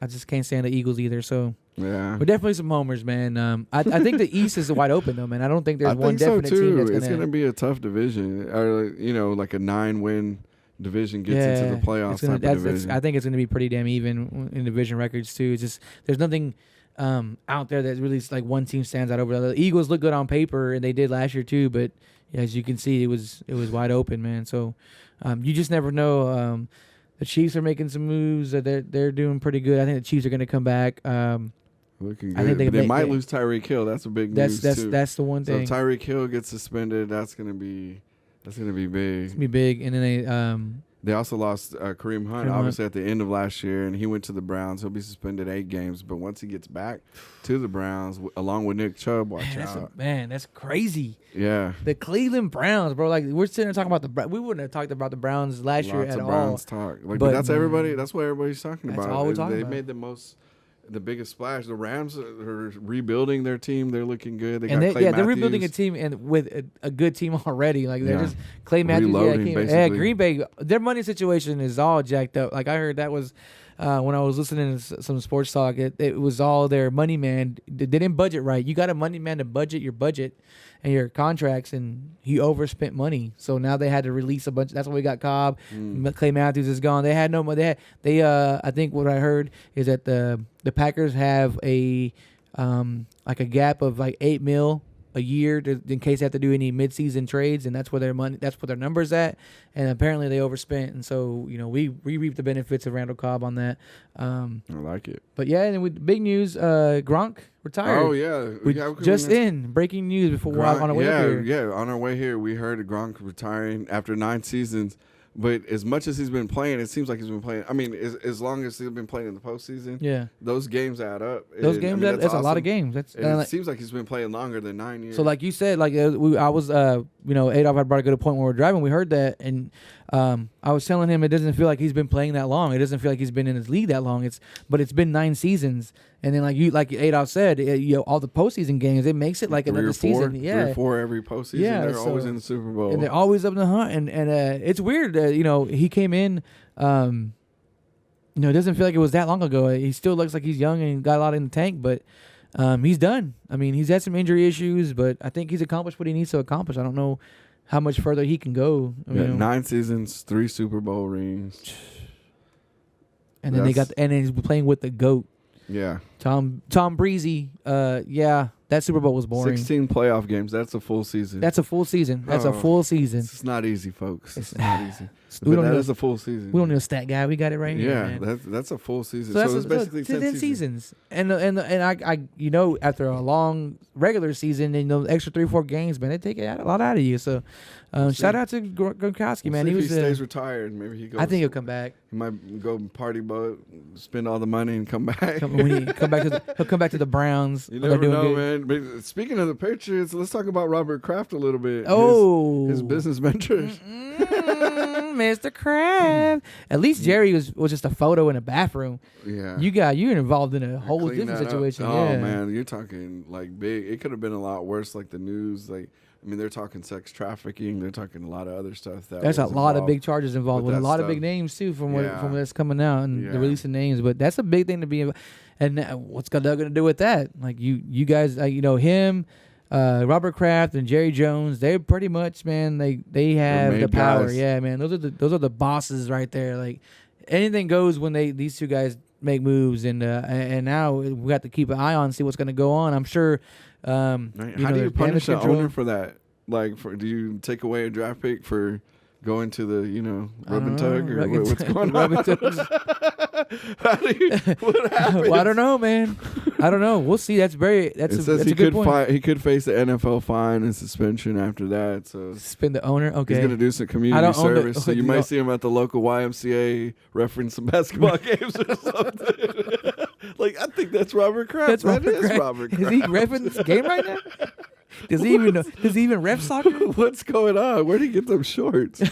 I just can't stand the Eagles either. So. Yeah, but definitely some homers, man. I think the East is wide open though, man. I don't think there's one definite team that's it's gonna be a tough division, or like a 9-win division gets into the playoffs type of division. I think it's gonna be pretty damn even in division records too. It's just there's nothing out there that really like one team stands out over the other. The Eagles look good on paper, and they did last year too. But as you can see, it was wide open, man. So you just never know. The Chiefs are making some moves. They're doing pretty good. I think the Chiefs are gonna come back. Looking good. I think they might lose Tyreek Hill. That's a big news too. That's the one thing. So if Tyreek Hill gets suspended, that's gonna be big. It's gonna be big. And then they also lost Kareem Hunt, obviously at the end of last year, and he went to the Browns. He'll be suspended 8 games, but once he gets back to the Browns, along with Nick Chubb, watch out. That's crazy. Yeah, the Cleveland Browns, bro. Like we're sitting there talking about we wouldn't have talked about the Browns last year at all. Browns talk, but that's everybody. That's what everybody's talking about. That's all we're talking about. They made the biggest splash. The Rams are rebuilding their team. They're looking good. They're rebuilding a team and with a good team already. Like they're just Clay Matthews. Green Bay. Their money situation is all jacked up. Like I heard that was when I was listening to some sports talk. It was all their money man. They didn't budget right. You got a money man to budget your budget and your contracts, and he overspent money. So now they had to release a bunch. That's why we got Cobb. Clay Matthews is gone. They had no money. They I think what I heard is that the Packers have a like a gap of like $8 million a year in case they have to do any midseason trades, and that's where their money. That's where their numbers at. And apparently they overspent, and so we reap the benefits of Randall Cobb on that. I like it. But and with big news, Gronk retired. Oh yeah, breaking news before on our way here. Yeah, on our way here we heard Gronk retiring after 9 seasons. But as much as he's been playing, it seems like he's been playing. I mean, as long as he's been playing in the postseason, those games add up. Those games, that's awesome. A lot of games. It seems like he's been playing longer than 9 years. So, like you said, I was, Adolph had brought a good point when we were driving. We heard that, and I was telling him it doesn't feel like he's been playing that long. It doesn't feel like he's been in his league that long. But it's been 9 seasons, and then like Adolph said, all the postseason games, it makes it like another season. 3 or 4 every postseason. They're always in the Super Bowl, and they're always up in the hunt. And it's weird. He came in. It doesn't feel like it was that long ago. He still looks like he's young and got a lot in the tank, but he's done. I mean, he's had some injury issues, but I think he's accomplished what he needs to accomplish. I don't know how much further he can go. 9 seasons, 3 Super Bowl rings, and then and then he's playing with the GOAT. Yeah, Tom Breezy. That Super Bowl was boring. 16 playoff games. That's a full season. That's a full season. That's a full season. It's not easy, folks. It's not easy. But that is a full season. We don't need a stat guy. We got it right here. Yeah, that's a full season. So it's basically 10 seasons. And I after a long regular season and those extra 3-4 games, man, they take a lot out of you. So shout out to Gronkowski, man. If he stays retired, maybe he goes. I think he'll come back. He might go party boat, spend all the money, and come back. He'll come back to the Browns. You never know, man. But speaking of the Patriots, let's talk about Robert Kraft a little bit. His business mentors. Mr. Kraft. At least Jerry was just a photo in a bathroom. Yeah. You're involved in a whole different situation. Oh man, you're talking like big. It could have been a lot worse, like the news. Like, I mean, they're talking sex trafficking. They're talking a lot of other stuff. There's a lot of big charges involved with a lot of big names too, from what's coming out and the releasing names. But that's a big thing to be. And what's God going to do with that? Like you guys, him. Robert Kraft and Jerry Jones, they're pretty much, man, they have the power. Guys. Yeah, man. Those are the bosses right there. Like anything goes when these two guys make moves, and now we have to keep an eye on, see what's going to go on. I'm sure. How do you punish the owner for that? Like, do you take away a draft pick for going to the rub and tug, or what's going on? What happens? Well, I don't know, man. I don't know. We'll see. That's a good point. He could face the NFL fine and suspension after that. So suspend the owner. Okay, he's gonna do some community service. So you might see him at the local YMCA refereeing some basketball games or something. Like, I think that's Robert Kraft. That is Robert Kraft. Is he reffing this game right now? Does he even ref soccer? What's going on? Where'd he get them shorts? You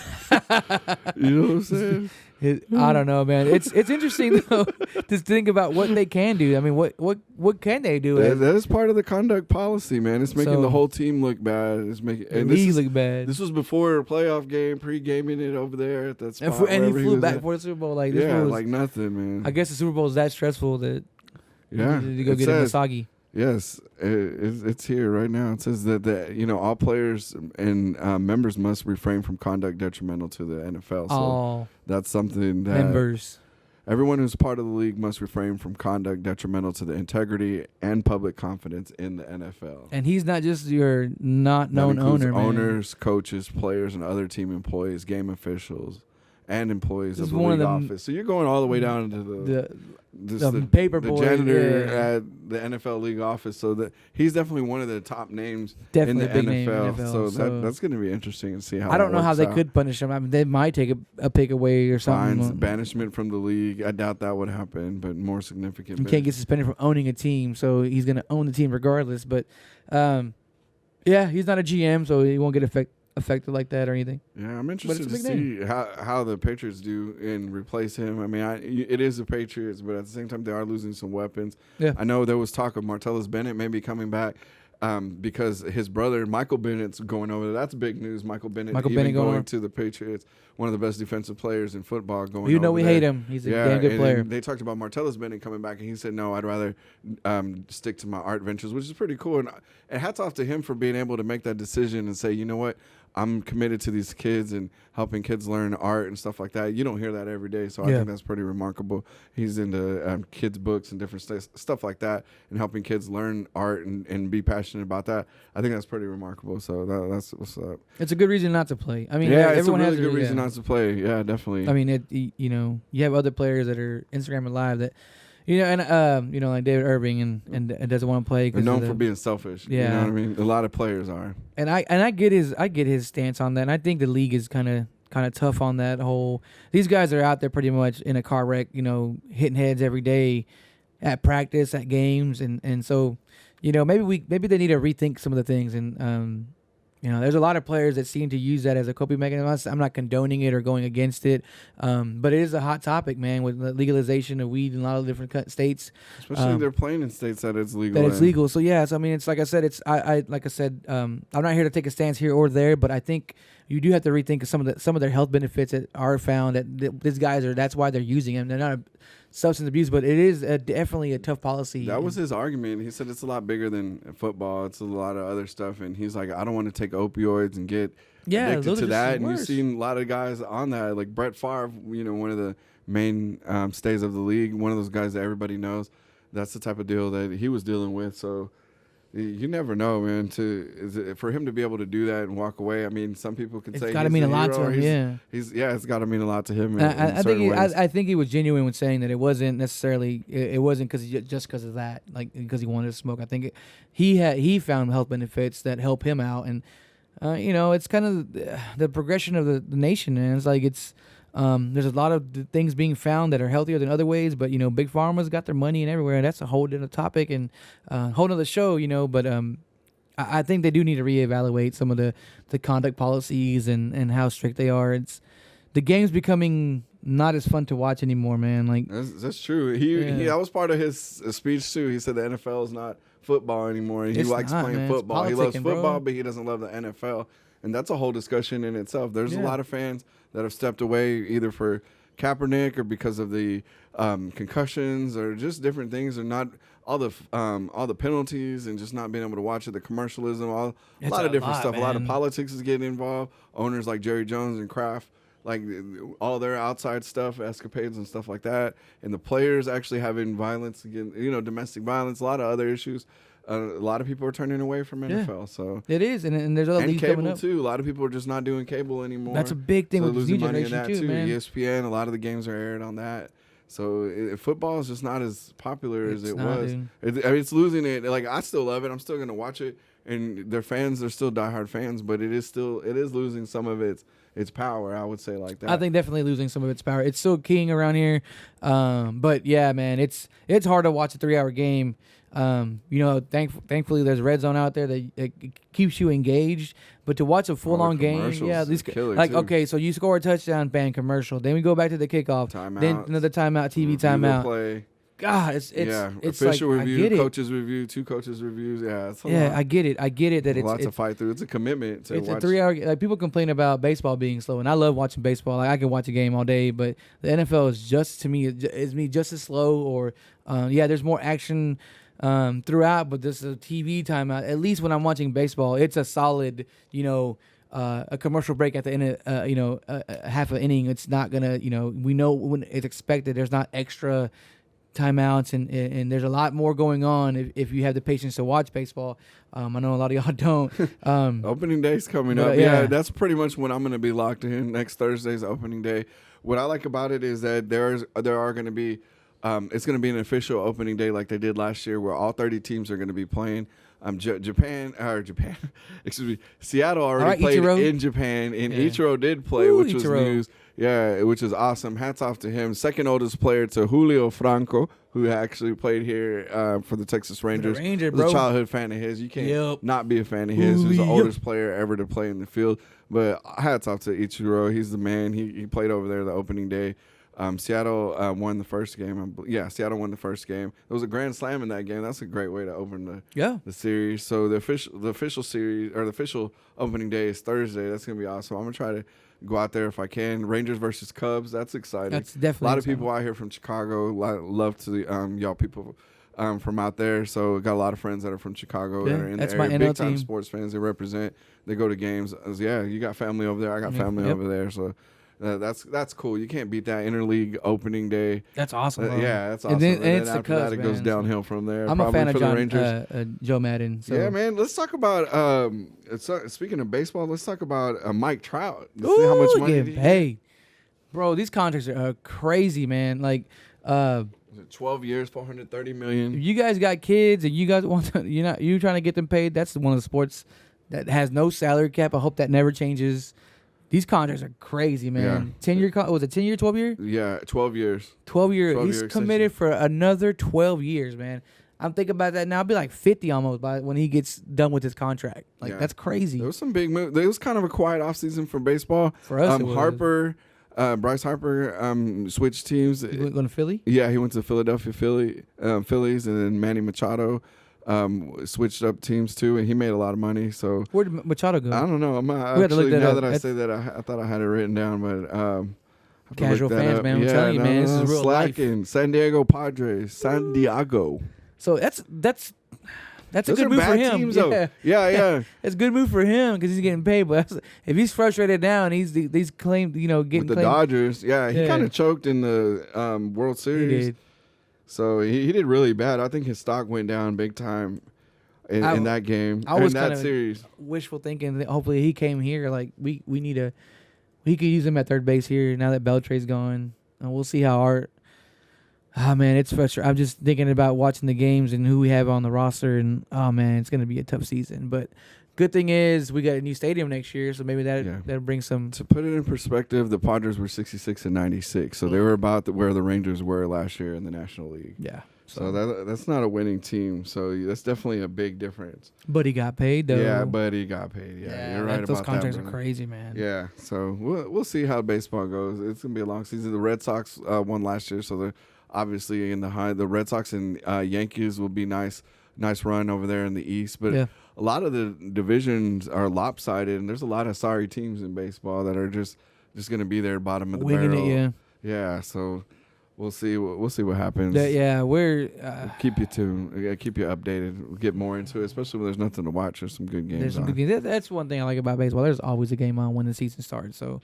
know what I'm saying? I don't know, man. It's interesting though to think about what they can do. I mean, what can they do? That is part of the conduct policy, man. It's making the whole team look bad. It's making the league look bad. This was before a playoff game, pre-gaming it over there at that spot. And he flew back for the Super Bowl. Like this was, like nothing, man. I guess the Super Bowl is that stressful that you to go get him Masagi. Yes, it's here right now. It says that all players and members must refrain from conduct detrimental to the NFL. So that's something that members. Everyone who's part of the league must refrain from conduct detrimental to the integrity and public confidence in the NFL. And he's not just your not known owner, man. Owners, coaches, players, and other team employees, game officials, and employees of the league office. So you're going all the way down into the paper boy, janitor at the NFL league office. So that he's definitely one of the top names in the NFL. So that's going to be interesting to see how. I don't know how they could punish him. I mean, they might take a pick away or something. Fines, banishment from the league. I doubt that would happen, but more significant. He can't get suspended from owning a team, so he's going to own the team regardless. But he's not a GM, so he won't get affected like that or anything. Yeah, I'm interested to see how the Patriots do and replace him. I mean, it is the Patriots, but at the same time, they are losing some weapons. Yeah. I know there was talk of Martellus Bennett maybe coming back because his brother, Michael Bennett's going over there. That's big news. Michael Bennett going to the Patriots, one of the best defensive players in football going over there. We hate him. He's a damn good player. And they talked about Martellus Bennett coming back, and he said, no, I'd rather stick to my art ventures, which is pretty cool. And hats off to him for being able to make that decision and say, you know what, I'm committed to these kids and helping kids learn art and stuff like that. You don't hear that every day, so I think that's pretty remarkable. He's into kids' books and different stuff like that and helping kids learn art and be passionate about that. I think that's pretty remarkable, so that's what's up. It's a good reason not to play. I mean, everyone has a good reason not to play. Yeah, definitely. I mean, you have other players that are Instagram Live that – like David Irving and doesn't want to play. They're known for being selfish. Yeah. You know what I mean? A lot of players are. And I get his stance on that. And I think the league is kind kind of tough on that whole. These guys are out there pretty much in a car wreck, hitting heads every day at practice, at games, and so, maybe they need to rethink some of the things. And there's a lot of players that seem to use that as a coping mechanism. I'm not condoning it or going against it, but it is a hot topic, man, with the legalization of weed in a lot of different states. Especially if they're playing in states that it's legal. So yeah, so I mean, it's like I said, I'm not here to take a stance here or there, but I think you do have to rethink some of their health benefits that are found that these guys that's why they're using them. They're not substance abuse, but it is definitely a tough policy. That was his argument. He said it's a lot bigger than football. It's a lot of other stuff, and he's like, I don't want to take opioids and get addicted to that. And you've seen a lot of guys on that, like Brett Favre, one of the main stays of the league, one of those guys that everybody knows. That's the type of deal that he was dealing with. So you never know, man. For him to be able to do that and walk away, I mean, some people can say it's got to mean a lot to him. It's got to mean a lot to him. I think he was genuine when saying that it wasn't necessarily it wasn't because of that, like because he wanted to smoke. I think he found health benefits that help him out, and it's kind of the progression of the nation, and it's like there's a lot of things being found that are healthier than other ways, but big pharma's got their money and everywhere, and that's a whole other topic and whole other show, but I think they do need to reevaluate some of the conduct policies and how strict they are. The game's becoming not as fun to watch anymore, man. Like that's true. That was part of his speech too. He said the NFL is not football anymore. He likes playing football. He loves football, but he doesn't love the NFL. And that's a whole discussion in itself. There's a lot of fans that have stepped away either for Kaepernick or because of the concussions or just different things, or not all the penalties and just not being able to watch it, the commercialism, a lot of different stuff. Man. A lot of politics is getting involved. Owners like Jerry Jones and Kraft, like all their outside stuff, escapades and stuff like that, and the players actually having violence again, domestic violence, a lot of other issues. A lot of people are turning away from NFL, so it is, and there's other leagues coming up too. A lot of people are just not doing cable anymore. That's a big thing with losing new money in that too, man. ESPN, a lot of the games are aired on that. So football is just not as popular as it was. It's losing it. Like I still love it. I'm still gonna watch it, and their fans are still diehard fans. But it is losing some of its power. I would say like that. I think definitely losing some of its power. It's still king around here, but yeah, man, it's hard to watch a 3-hour game. Thankfully there's red zone out there that keeps you engaged, but to watch a full-on game, these okay, so you score a touchdown, bang, commercial, then we go back to the kickoff, then another timeout, TV timeout. Play. God, it's official like, review, coaches review, 2 coaches reviews. Yeah, it's a lot. I get it that it's a lot to fight through. It's a commitment to it's watch. A 3-hour. Like people complain about baseball being slow, and I love watching baseball. Like I can watch a game all day, but the NFL is just as slow. Or there's more action throughout, but this is a TV timeout. At least when I'm watching baseball, it's a solid, a commercial break at the end of, half an inning. It's not gonna, we know when it's expected. There's not extra timeouts, and there's a lot more going on if you have the patience to watch baseball. I know a lot of y'all don't. Opening day's coming up. Yeah, that's pretty much when I'm going to be locked in. Next Thursday's opening day. What I like about it is that there are going to be it's going to be an official opening day like they did last year, where all 30 teams are going to be playing. Seattle already played Ichiro. in Japan, and Ichiro did play, which was news. Yeah, which is awesome. Hats off to him. Second oldest player to Julio Franco, who actually played here for the Texas Rangers. Was a childhood fan of his. You can't not be a fan of his. He was the oldest player ever to play in the field. But hats off to Ichiro. He's the man. He played over there the opening day. Seattle won the first game. Seattle won the first game. There was a grand slam in that game. That's a great way to open the series. So the official series, or the official opening day, is Thursday. That's gonna be awesome. I'm gonna try to go out there if I can. Rangers versus Cubs. That's exciting. That's definitely a lot of people out here from Chicago. Love to y'all people from out there. So got a lot of friends that are from Chicago that are in the area. Big time sports fans. They represent. They go to games. You got family over there. I got family over there. So. That's cool. You can't beat that interleague opening day. That's awesing. That's awesome. And then it's after the Cubs, that, it goes downhill from there. I'm a fan of Joe Madden. So. Yeah, man. Let's talk about. Speaking of baseball, let's talk about Mike Trout. See how much money he paid. Bro, these contracts are crazy, man. Like, 12 years, $430 million. If you guys got kids and you guys want to, you trying to get them paid. That's one of the sports that has no salary cap. I hope that never changes. These contracts are crazy, man. 10-year was it 10-year, 12-year? Yeah, 12 years. 12-year. He's 12-year committed for another 12 years, man. I'm thinking about that now. I'll be like 50 almost by when he gets done with his contract. Like that's crazy. There was some big moves. It was kind of a quiet offseason for baseball. For us, Harper, Bryce Harper switched teams. He went to Philly? Yeah, he went to Philadelphia Phillies, and then Manny Machado switched up teams too, and he made a lot of money. So where did Machado go? I don't know. I say that, I thought I had it written down, but casual fans, man. I'm telling you, man, this is real life. San Diego Padres, San Diego. So that's a good move for him. Teams, yeah. It's a good move for him because he's getting paid. But if he's frustrated now and he's claimed, getting with the Dodgers, he kind of choked in the World Series. He did. So he did really bad. I think his stock went down big time in that game. I was in that series. Wishful thinking that hopefully he came here. Like we could use him at third base here now that Beltre's gone. And we'll see how Art. Oh man, it's frustrating. I'm just thinking about watching the games and who we have on the roster, and oh man, it's gonna be a tough season. But good thing is we got a new stadium next year, so maybe that'll bring some. To put it in perspective, the Padres were 66 and 96, so they were about where the Rangers were last year in the National League. Yeah. So that's not a winning team. So that's definitely a big difference. But he got paid though. Yeah, but he got paid. Yeah, you're right about that. Those contracts are crazy, man. Yeah. So we'll see how baseball goes. It's gonna be a long season. The Red Sox won last year, so they're obviously in the high. The Red Sox and Yankees will be nice run over there in the East. But a lot of the divisions are lopsided, and there's a lot of sorry teams in baseball that are just gonna be there bottom of the barrel. It, yeah. So. We'll see what happens. We're keep you tuned. Keep you updated. We'll get more into it, especially when there's nothing to watch. There's some good games. There's some good games. That's one thing I like about baseball. There's always a game on when the season starts. So,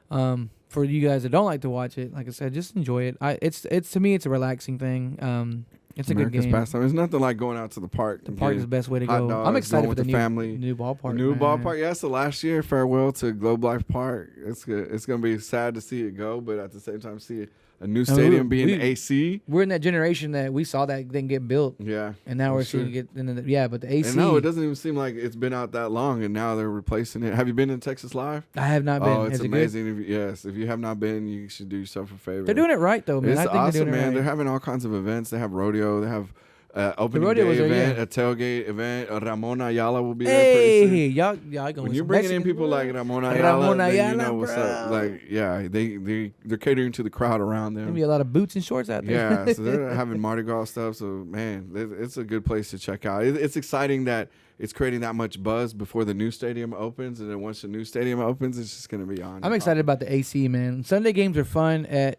for you guys that don't like to watch it, like I said, just enjoy it. It's to me, it's a relaxing thing. It's America's a good game. pastime. It's nothing like going out to the park. The park is the best way to go. Dogs, I'm excited for the family. new ballpark. New ballpark. Yeah, so last year, farewell to Globe Life Park. It's good. It's gonna be sad to see it go, but at the same time, see a new stadium being AC. We're in that generation that we saw that thing get built. Yeah. And now we're seeing it get but the AC. And no, it doesn't even seem like it's been out that long, and now they're replacing it. Have you been in Texas Live? I have not been. Oh, it's amazing. If you have not been, you should do yourself a favor. They're doing it right though, man. It's I think awesome, they're doing man. It right. They're having all kinds of events. They have rodeo. They have opening rodeo day event, a tailgate event. Ramon Ayala will be there pretty soon. Y'all going. When you're bringing in people like Ramon Ayala, you know what's up. Like, yeah, they're catering to the crowd around them. There'll be a lot of boots and shorts out there. Yeah, so they're having Mardi Gras stuff. So man, it's a good place to check out. It's exciting that it's creating that much buzz before the new stadium opens, and then once the new stadium opens, it's just going to be on. I'm excited about the AC, man. Sunday games are fun. They're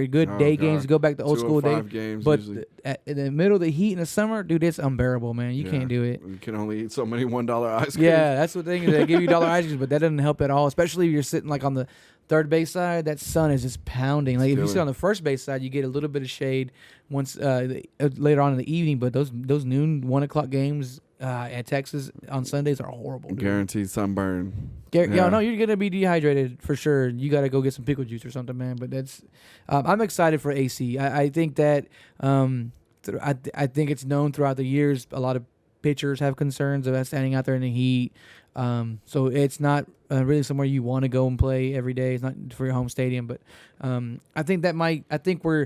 good day games. Go back to old school day games. But in the middle of the heat in the summer, dude, it's unbearable, man. You can't do it. You can only eat so many $1 ice cream. Yeah, that's the thing. They give you $1 ice cream, but that doesn't help at all. Especially if you're sitting like on the third base side, that sun is just pounding. Like if you sit on the first base side, you get a little bit of shade once later on in the evening. But those noon 1 o'clock games at Texas on Sundays are horrible. Dude. Guaranteed sunburn. No, you're gonna be dehydrated for sure. You got to go get some pickle juice or something, man. But that's I'm excited for AC. I think that I think it's known throughout the years. A lot of pitchers have concerns about standing out there in the heat. So it's not really somewhere you want to go and play every day. It's not for your home stadium. But I think we're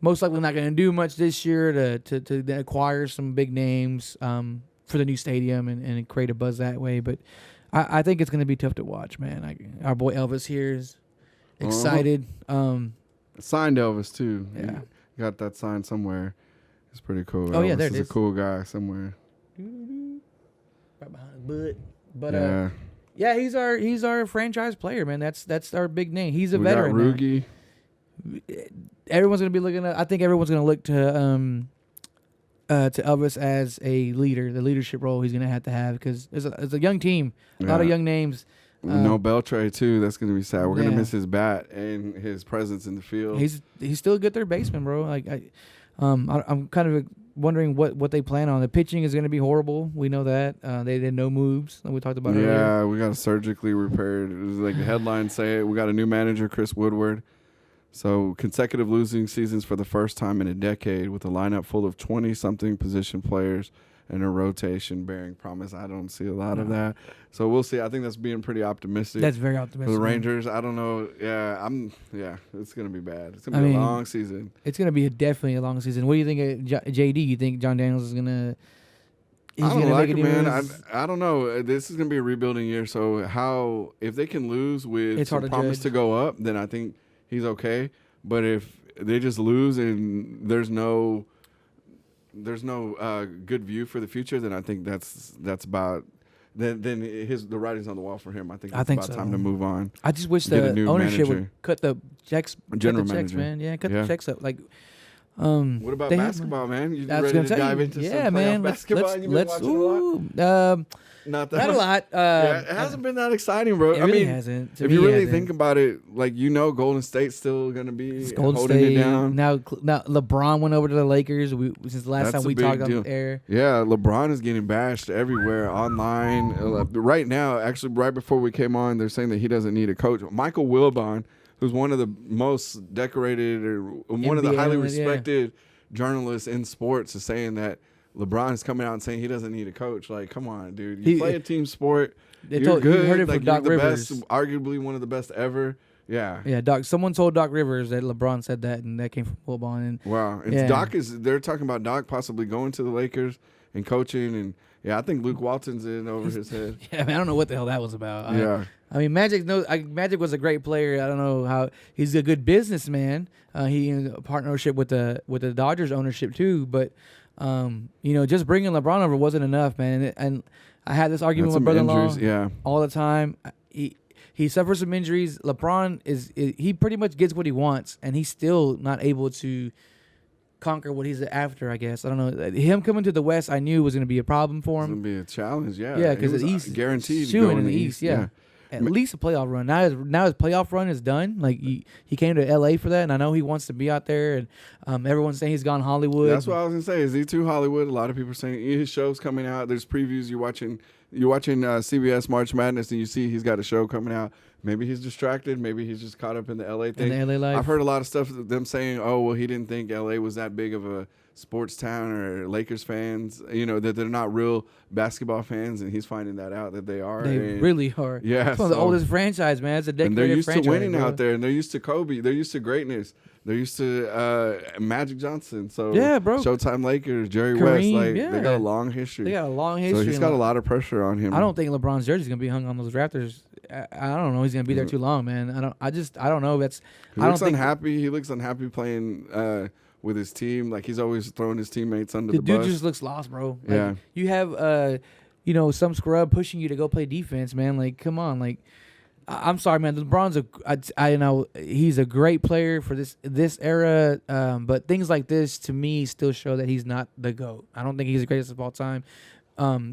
most likely not going to do much this year to acquire some big names for the new stadium and create a buzz that way. But I think it's going to be tough to watch, man. Our boy Elvis here is excited. Signed Elvis, too. Yeah. He got that signed somewhere. It's pretty cool. Oh, Elvis yeah, there it is. A cool guy somewhere. Right behind his butt. But, he's our franchise player, man. That's our big name. He's a veteran. Got Rugi. Everyone's going to be looking at – I think everyone's going to look to Elvis as a leader, the leadership role he's going to have because it's a young team, a lot of young names. No Beltre too. That's gonna be sad. We're gonna miss his bat and his presence in the field. He's still a good third baseman, bro. Like I'm kind of wondering what they plan on. The pitching is gonna be horrible. We know that. They did no moves. Like we talked about earlier. Yeah, we got surgically repaired. It was like the headlines say it. We got a new manager, Chris Woodward. So consecutive losing seasons for the first time in a decade with a lineup full of 20-something position players and a rotation bearing promise. I don't see a lot of that. So we'll see. I think that's being pretty optimistic. That's very optimistic. For the Rangers, I don't know. Yeah, it's going to be bad. It's going to be a long season. It's going to be definitely a long season. What do you think of JD? You think John Daniels is going to... I don't like it, man. I don't know. This is going to be a rebuilding year. So if they can lose with some promise to go up, then I think he's okay. But if they just lose and there's no good view for the future, then I think that's about then the writing's on the wall for him. I think it's about time to move on. I just wish the ownership would cut the checks, man. Yeah, cut the checks up. Like, what about basketball, man? You ready to dive into some playoff basketball? You've been watching a lot? Not a lot. It hasn't been that exciting, bro. It really hasn't. If you really think about it, like, Golden State's still going to be holding it down. Now LeBron went over to the Lakers since the last time we talked on the air. Yeah, LeBron is getting bashed everywhere, online. Right now, actually, right before we came on, they're saying that he doesn't need a coach. Michael Wilbon, who's one of the most decorated or one of the highly respected journalists in sports, is saying that LeBron's coming out and saying he doesn't need a coach. Like, come on, dude. You play a team sport. You're good. You heard it from Doc Rivers. Best, arguably one of the best ever. Yeah. Yeah, Doc. Someone told Doc Rivers that LeBron said that, and that came from Wilbon. Wow. And they're talking about Doc possibly going to the Lakers and coaching. And, I think Luke Walton's in over his head. Yeah, I don't know what the hell that was about. I mean, Magic was a great player. I don't know how he's a good businessman. He in a partnership with the Dodgers ownership too. But just bringing LeBron over wasn't enough, man. And I had this argument with my brother-in-law all the time. He suffers some injuries. LeBron he pretty much gets what he wants, and he's still not able to conquer what he's after, I guess. I don't know. Him coming to the West, I knew was going to be a problem for him. It's going to be a challenge, yeah. Yeah, because the East guaranteed shooting in the East, yeah. At least a playoff run. Now his playoff run is done. Like he came to LA for that, and I know he wants to be out there. And everyone's saying he's gone Hollywood. That's what I was gonna say. Is he too Hollywood? A lot of people are saying his show's coming out. There's previews. You're watching CBS March Madness, and you see he's got a show coming out. Maybe he's distracted. Maybe he's just caught up in the LA thing. In the LA life. I've heard a lot of stuff. Them saying, "Oh, well, he didn't think LA was that big of a sports town or Lakers fans, that they're not real basketball fans," and he's finding that out that they are. They really are. Yeah, it's one of the oldest franchise, man. It's a decorated franchise. And they're used to winning out there, and they're used to Kobe. They're used to greatness. They're used to Magic Johnson. So yeah, bro. Showtime Lakers, Jerry Kareem, West, they got a long history. So he's got a lot of pressure on him. I don't think LeBron's jersey's gonna be hung on those Raptors. I don't know. He's gonna be there too long, man. I don't know. He looks unhappy. He looks unhappy playing with his team. Like, he's always throwing his teammates under the bus. The dude just looks lost, bro. Like, you have some scrub pushing you to go play defense, man. Like, come on. Like, I'm sorry, man. LeBron's I know he's a great player for this era, but things like this to me still show that he's not the GOAT. I don't think he's the greatest of all time.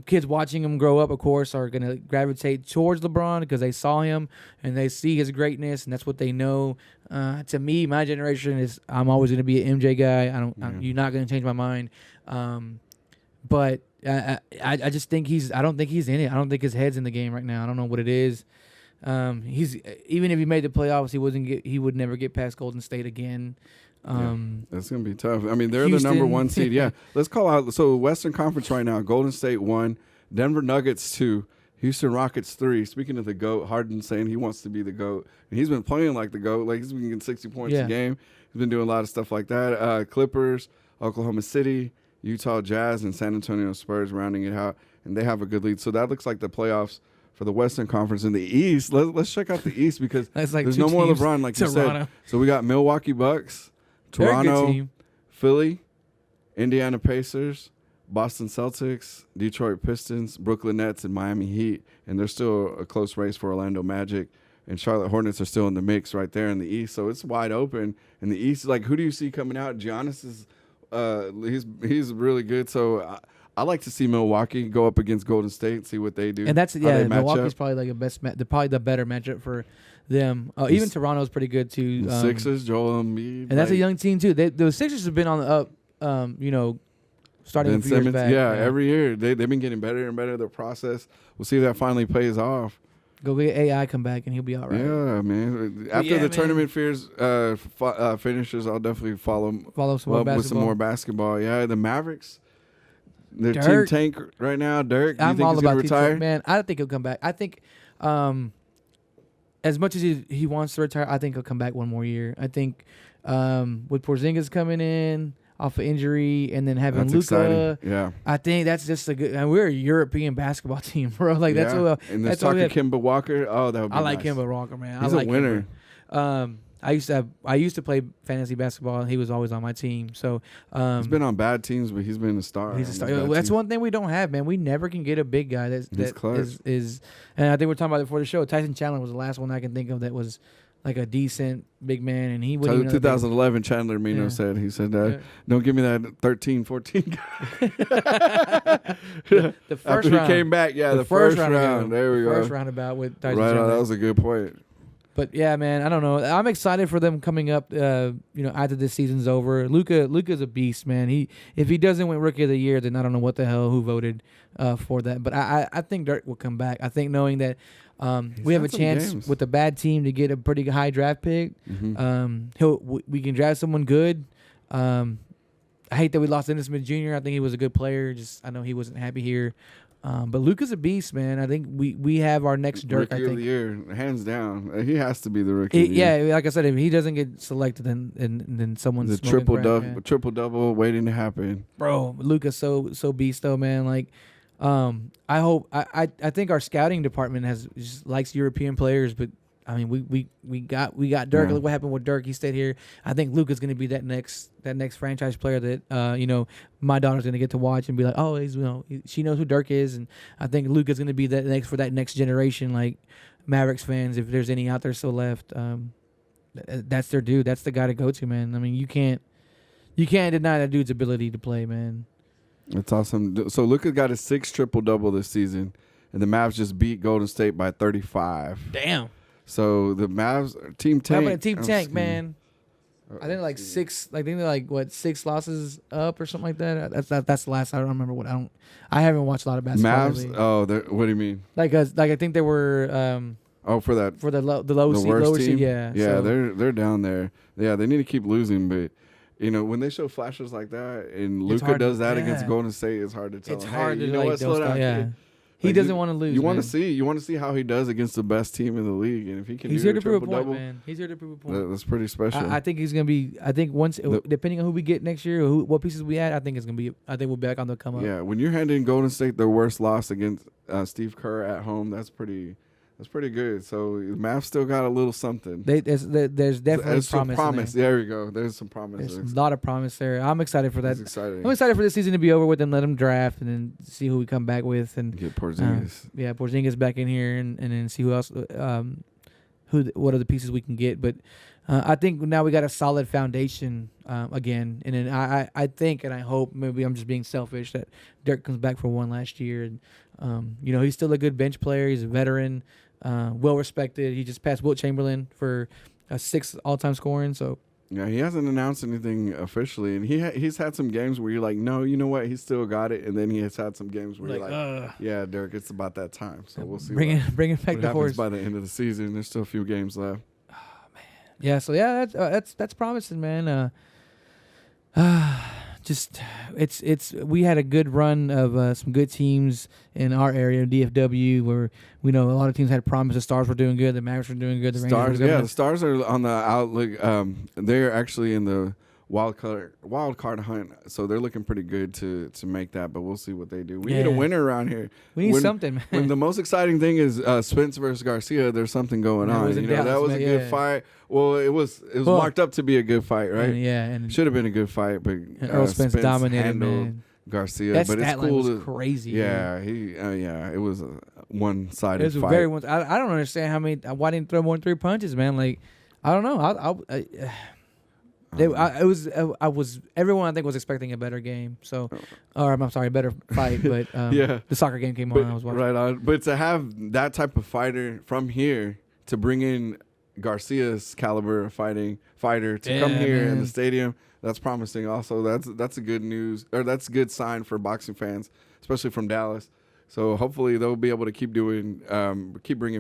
Kids watching him grow up, of course, are going to gravitate towards LeBron because they saw him and they see his greatness, and that's what they know. To me, my generation I'm always going to be an MJ guy. You're not going to change my mind. But I just think I don't think he's in it. I don't think his head's in the game right now. I don't know what it is. He's even if he made the playoffs, he would never get past Golden State again. That's going to be tough. I mean, they're Houston, the number one seed. Yeah. Let's call out. So, Western Conference right now, Golden State 1, Denver Nuggets 2, Houston Rockets 3. Speaking of the GOAT, Harden saying he wants to be the GOAT. And he's been playing like the GOAT. Like, he's been getting 60 points a game. He's been doing a lot of stuff like that. Clippers, Oklahoma City, Utah Jazz, and San Antonio Spurs rounding it out. And they have a good lead. So, that looks like the playoffs for the Western Conference. In the East, let's check out the East because there's no more LeBron, like you said. So, we got Milwaukee Bucks, Toronto, Philly, Indiana Pacers, Boston Celtics, Detroit Pistons, Brooklyn Nets, and Miami Heat. And there's still a close race for Orlando Magic. And Charlotte Hornets are still in the mix right there in the East. So it's wide open. In the East, like, who do you see coming out? Giannis is he's really good. So I like to see Milwaukee go up against Golden State and see what they do. And Milwaukee's probably like probably the better matchup for them. Even Toronto's pretty good too. Sixers, Joel Embiid, and that's a young team too. The Sixers have been on the up. Starting Ben a few years back. Every year they've been getting better and better. Their process. We'll see if that finally pays off. Go get AI come back and he'll be all right. Yeah, man. After the tournament finishes, I'll definitely follow some more basketball. With some more basketball. Yeah, the Mavericks. The Team Tank right now, Dirk. I'm all about Team retire? Tank, man. I don't think he'll come back. I think, as much as he wants to retire, I think he'll come back one more year. I think with Porzingis coming in off of injury and then having Luka, I think that's just a good. And we're a European basketball team, bro. Like that's what. And let's talk to Kemba Walker. Oh, that would be I like nice. Kemba Walker, man. He's I like a winner. I used to play fantasy basketball, and he was always on my team. So he's been on bad teams, but he's been a star. He's a star. That's one thing we don't have, man. We never can get a big guy that is. And I think we're talking about it before the show. Tyson Chandler was the last one I can think of that was like a decent big man, and he wouldn't. 2011, Chandler Mino said. He said, "Don't give me that 13, 14 guy." the first After round, he came back, the first round. There we go. First roundabout with Tyson Chandler. Chandler. That was a good point. But yeah, man, I don't know. I'm excited for them coming up. After this season's over, Luka's a beast, man. If he doesn't win Rookie of the Year, then I don't know what the hell who voted for that. But I think Dirk will come back. I think knowing that we have a chance with a bad team to get a pretty high draft pick. Mm-hmm. We can draft someone good. I hate that we lost Dennis Smith Jr. I think he was a good player. I know he wasn't happy here. But Luka's a beast, man. I think we have our next Dirk. Rookie of the Year, hands down. He has to be the Rookie of the Year. Yeah, like I said, if he doesn't get selected, then someone's the triple double waiting to happen. Bro, Luka's so beast though, man. Like, I think our scouting department just likes European players, but I mean we got Dirk. Look what happened with Dirk. He stayed here. I think Luka's gonna be that next franchise player that my daughter's gonna get to watch and be like, oh, she knows who Dirk is, and I think Luka's gonna be that next generation, like Mavericks fans, if there's any out there still left. That's their dude. That's the guy to go to, man. I mean, you can't deny that dude's ability to play, man. That's awesome. So Luka got a 6 triple-double this season, and the Mavs just beat Golden State by 35. Damn. So the Mavs, Team Tank. How about Team Tank, man? I think like 6. Like, I think they're like what 6 losses up or something like that. That's the last. I don't remember what. I haven't watched a lot of basketball. Mavs. Oh, what do you mean? Like I think they were. For the low seed. Yeah. Yeah, so. They're down there. Yeah, they need to keep losing, but. When they show flashes like that and Luka does that against Golden State, it's hard to tell. It's hard to slow down. Yeah. He doesn't want to lose. You want to see how he does against the best team in the league, and if he can he's do here to prove a double, point, man. He's here to prove a point. That's pretty special. I think he's gonna be. I think once, depending on who we get next year, or what pieces we add, I think it's gonna be. I think we'll be back on the come up. Yeah, when you're handing Golden State their worst loss against Steve Kerr at home, that's pretty good. So the Mavs still got a little something. There's definitely some promise. There we go. There's some promise. There's a lot of promise there. I'm excited for that. Exciting. I'm excited for this season to be over with and let them draft and then see who we come back with and get Porzingis. Porzingis back in here and then see who else. What are the pieces we can get? But I think now we got a solid foundation again. And then I think and I hope, maybe I'm just being selfish, that Dirk comes back for one last year. And he's still a good bench player. He's a veteran. Well respected. He just passed Wilt Chamberlain for 6th all-time scoring. So yeah, he hasn't announced anything officially, and he's had some games where you're like, no, you know what, he still got it, and then he has had some games where you're like, yeah, Dirk, it's about that time. So we'll see. Bring it back the horse by the end of the season. There's still a few games left. Oh man, yeah. So yeah, that's promising, man. We had a good run of some good teams in our area, DFW, where we know a lot of teams had promise. The Stars were doing good, the Mavericks were doing good, the Rangers were good. The Stars are on the outlook. They're actually in the wild card hunt, so they're looking pretty good to make that. But we'll see what they do. We need a winner around here. We need something, man. When the most exciting thing is Spence versus Garcia, there's something going on. That was a good fight. Well, it was marked up to be a good fight, right? And should have been a good fight, but Earl Spence dominated, man. Garcia, that but it's cool. Was crazy. Yeah, it was a one-sided fight. Very I don't understand why didn't throw more than 3 punches, man. Like, I don't know. Everyone I think was expecting a better game. So, I'm sorry, a better fight. But the soccer game came on. I was watching. Right on. But to have that type of fighter from here to bring in Garcia's caliber fighter to come here in the stadium, that's promising. Also, that's a good news, or that's a good sign for boxing fans, especially from Dallas. So hopefully they'll be able to keep bringing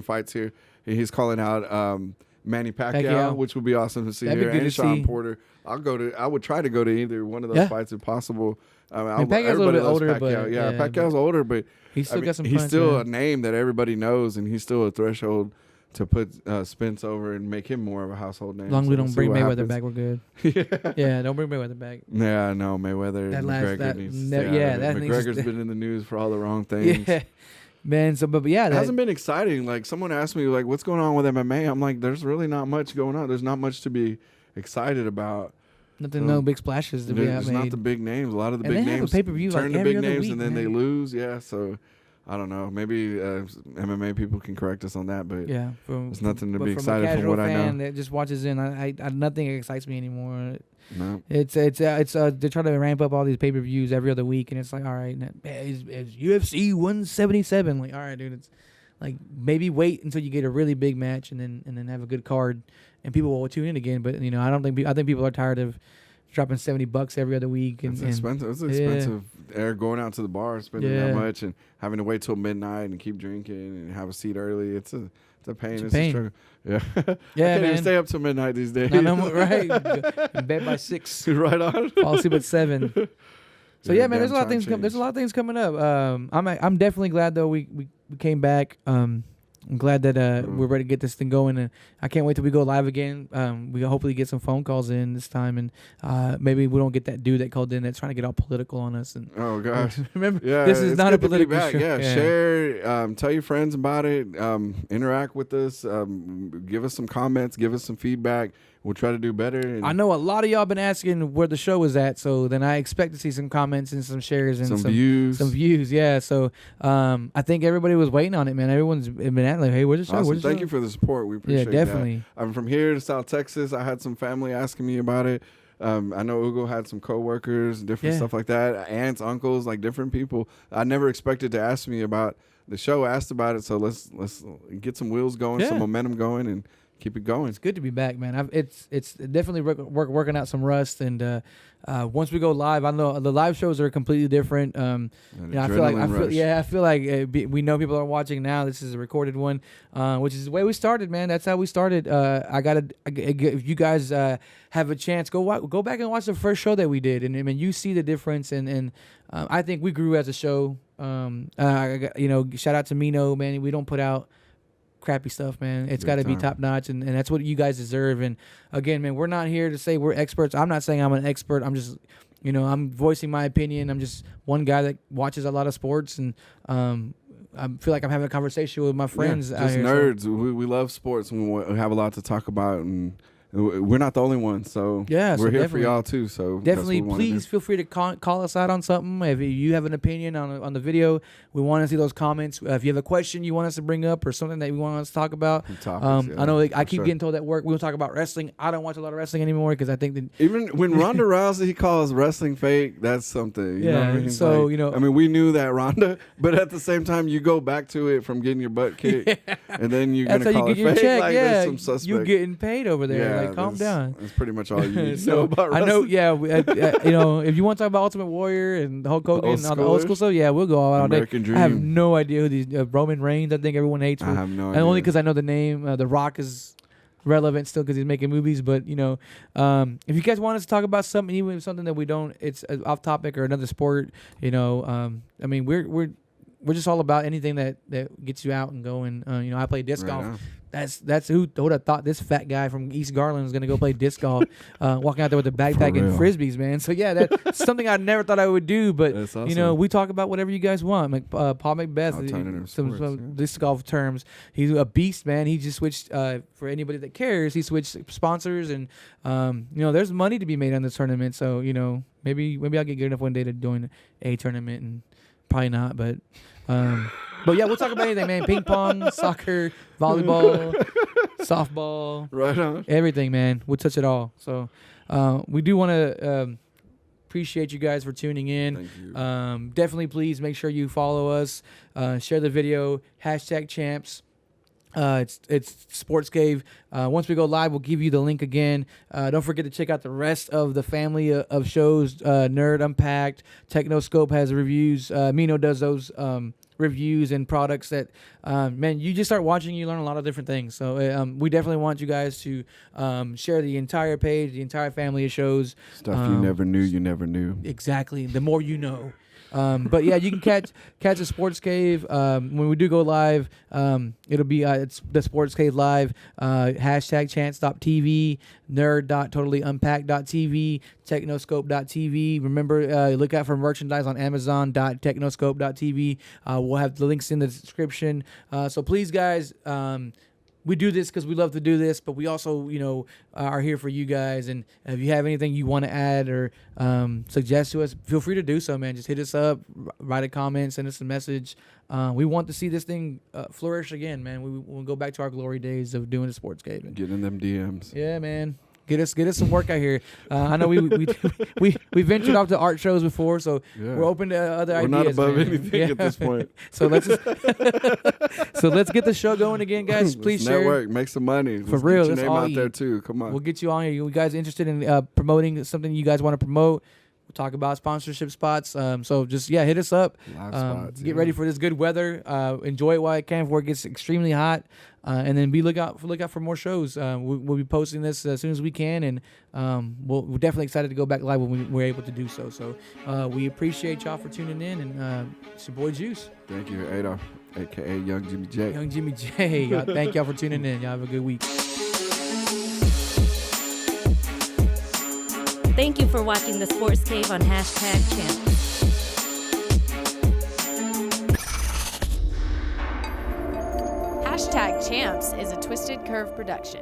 fights here. And he's calling out Manny Pacquiao, which would be awesome to see here, and Sean Porter. I would try to go to either one of those fights if possible. Pacquiao's a little bit older, but Pacquiao's older, but he's still got some. He's punch, still man. a name that everybody knows, and he's still a threshold to put Spence over and make him more of a household name. As long as we don't bring Mayweather happens. back, we're good. Don't bring Mayweather back. Yeah, no, Mayweather and McGregor needs to stay out of it. McGregor's been in the news for all the wrong things. Yeah, man. So, but yeah, it hasn't been exciting. Like, someone asked me, like, what's going on with MMA? I'm like, there's really not much going on. There's not much to be excited about. No big splashes. There's not the big names. A lot of the big names turn to big names and then they lose. Yeah, so I don't know. Maybe MMA people can correct us on that, but there's nothing to be excited from what I know. From a casual fan that just watches in, I nothing excites me anymore. No, it's they're trying to ramp up all these pay-per-views every other week, and it's like, all right, it's UFC 177. Like, all right, dude, it's like maybe wait until you get a really big match and then have a good card, and people will tune in again. But I think people are tired of dropping $70 every other week. And, it's expensive. It's expensive. Going out to the bar, spending that much, and having to wait till midnight and keep drinking and have a seat early. It's a pain. It's a struggle. Yeah. I can't even stay up till midnight these days. No, right. In bed by 6. Right on. Fall asleep at 7. So man, there's a lot of things. There's a lot of things coming up. I'm definitely glad though we came back. I'm glad that we're ready to get this thing going, and I can't wait till we go live again. We hopefully get some phone calls in this time, and maybe we don't get that dude that called in that's trying to get all political on us. And oh gosh, remember, this is not a political show. Yeah, share, tell your friends about it, interact with us, give us some comments, give us some feedback. We'll try to do better. And I know a lot of y'all been asking where the show is at, so then I expect to see some comments and some shares and some views. Some views, yeah. So I think everybody was waiting on it, man. Everyone's been at like, hey, where's the show? Awesome. Thank you for the support. We appreciate definitely. that. I'm from here to South Texas. I had some family asking me about it. I know Ugo had some coworkers, different stuff like that. Aunts, uncles, like different people. I never expected to ask me about the show. Asked about it, so let's get some wheels going, some momentum going, and keep it going. It's good to be back, man. It's definitely working out some rust, and once we go live, I know the live shows are completely different. I feel like we know people are watching now. This is a recorded one, which is the way we started, man. That's how we started. If you guys have a chance, go back and watch the first show that we did, and I mean, you see the difference, and I think we grew as a show. Shout out to Mino, man. We don't put out crappy stuff, man. It's got to be top notch, and that's what you guys deserve. And again, man, we're not here to say we're experts. I'm not saying I'm an expert. I'm just, I'm voicing my opinion. I'm just one guy that watches a lot of sports, and I feel like I'm having a conversation with my friends. Just nerds. So. We love sports, and we have a lot to talk about, and we're not the only ones, so we're here for y'all too. So definitely, please feel free to call us out on something. If you have an opinion on the video, we want to see those comments. If you have a question you want us to bring up or something that we want us to talk about, topics, I know I keep getting told at work we'll talk about wrestling. I don't watch a lot of wrestling anymore because I think that even when Ronda Rousey calls wrestling fake, that's something. You know what I mean? So I mean, we knew that, Ronda, but at the same time, you go back to it from getting your butt kicked, and then you're gonna call it fake. Check. Like, there's some suspect. You're getting paid over there. Yeah, calm down. That's pretty much all you need to know about wrestling. I know, if you want to talk about Ultimate Warrior and Hulk Hogan and all the old school stuff, we'll go all out all day. I have no idea who these Roman Reigns. I think everyone hates. I have no idea. And only because I know the name. The Rock is relevant still because he's making movies. But if you guys want us to talk about something, even if something that we don't, it's off topic or another sport. I mean, we're just all about anything that gets you out and going. I play disc golf. On. That's who would have thought this fat guy from East Garland was gonna go play disc golf, walking out there with a backpack and frisbees, man. So that's something I never thought I would do. But awesome. We talk about whatever you guys want. Like Paul Macbeth, some disc golf terms. He's a beast, man. He just switched. For anybody that cares, he switched sponsors, and there's money to be made on this tournament. So maybe I'll get good enough one day to join a tournament, and probably not, but. But we'll talk about anything, man. Ping pong, soccer, volleyball, softball. Right on. Everything, man. We'll touch it all. So we do want to appreciate you guys for tuning in. Thank you. Definitely, please make sure you follow us. Share the video. #champs. It's DaSportzCave. Once we go live, we'll give you the link again. Don't forget to check out the rest of the family of shows. Nerd Unpacked, Technoscope has reviews. Mino does those reviews and products that, man, you just start watching, you learn a lot of different things. So we definitely want you guys to share the entire page, the entire family of shows. Stuff you never knew you never knew. Exactly. The more you know. But yeah, you can catch DaSportzCave when we do go live. It'll be it's DaSportzCave live. #chance.tv, nerd.totallyunpacked.tv, technoscope.tv. Remember, look out for merchandise on Amazon.technoscope.tv. We'll have the links in the description. So please, guys. We do this because we love to do this, but we also, are here for you guys. And if you have anything you want to add or suggest to us, feel free to do so, man. Just hit us up, write a comment, send us a message. We want to see this thing flourish again, man. We'll go back to our glory days of doing DaSportzCave. Get in them DMs. Yeah, man. Get us some work out here. I know we ventured off to art shows before, so we're open to other ideas. We're not above man. anything at this point. So let's get the show going again, guys. Please share. Network, make some money. For real, get your that's name all out you- there too. Come on. We'll get you on here. You guys interested in promoting something you guys want to promote? We'll talk about sponsorship spots. So just hit us up. Live spots, Get ready for this good weather. Enjoy it while it can before it gets extremely hot. And then look out for more shows. We'll be posting this as soon as we can, and we're definitely excited to go back live when we're able to do so. So we appreciate y'all for tuning in, and it's your boy Juice. Thank you, Adolf, a.k.a. Young Jimmy J. Young Jimmy J. Y'all, thank y'all for tuning in. Y'all have a good week. Thank you for watching the Sports Cave on #Champs. #Champs is a Twisted Curve production.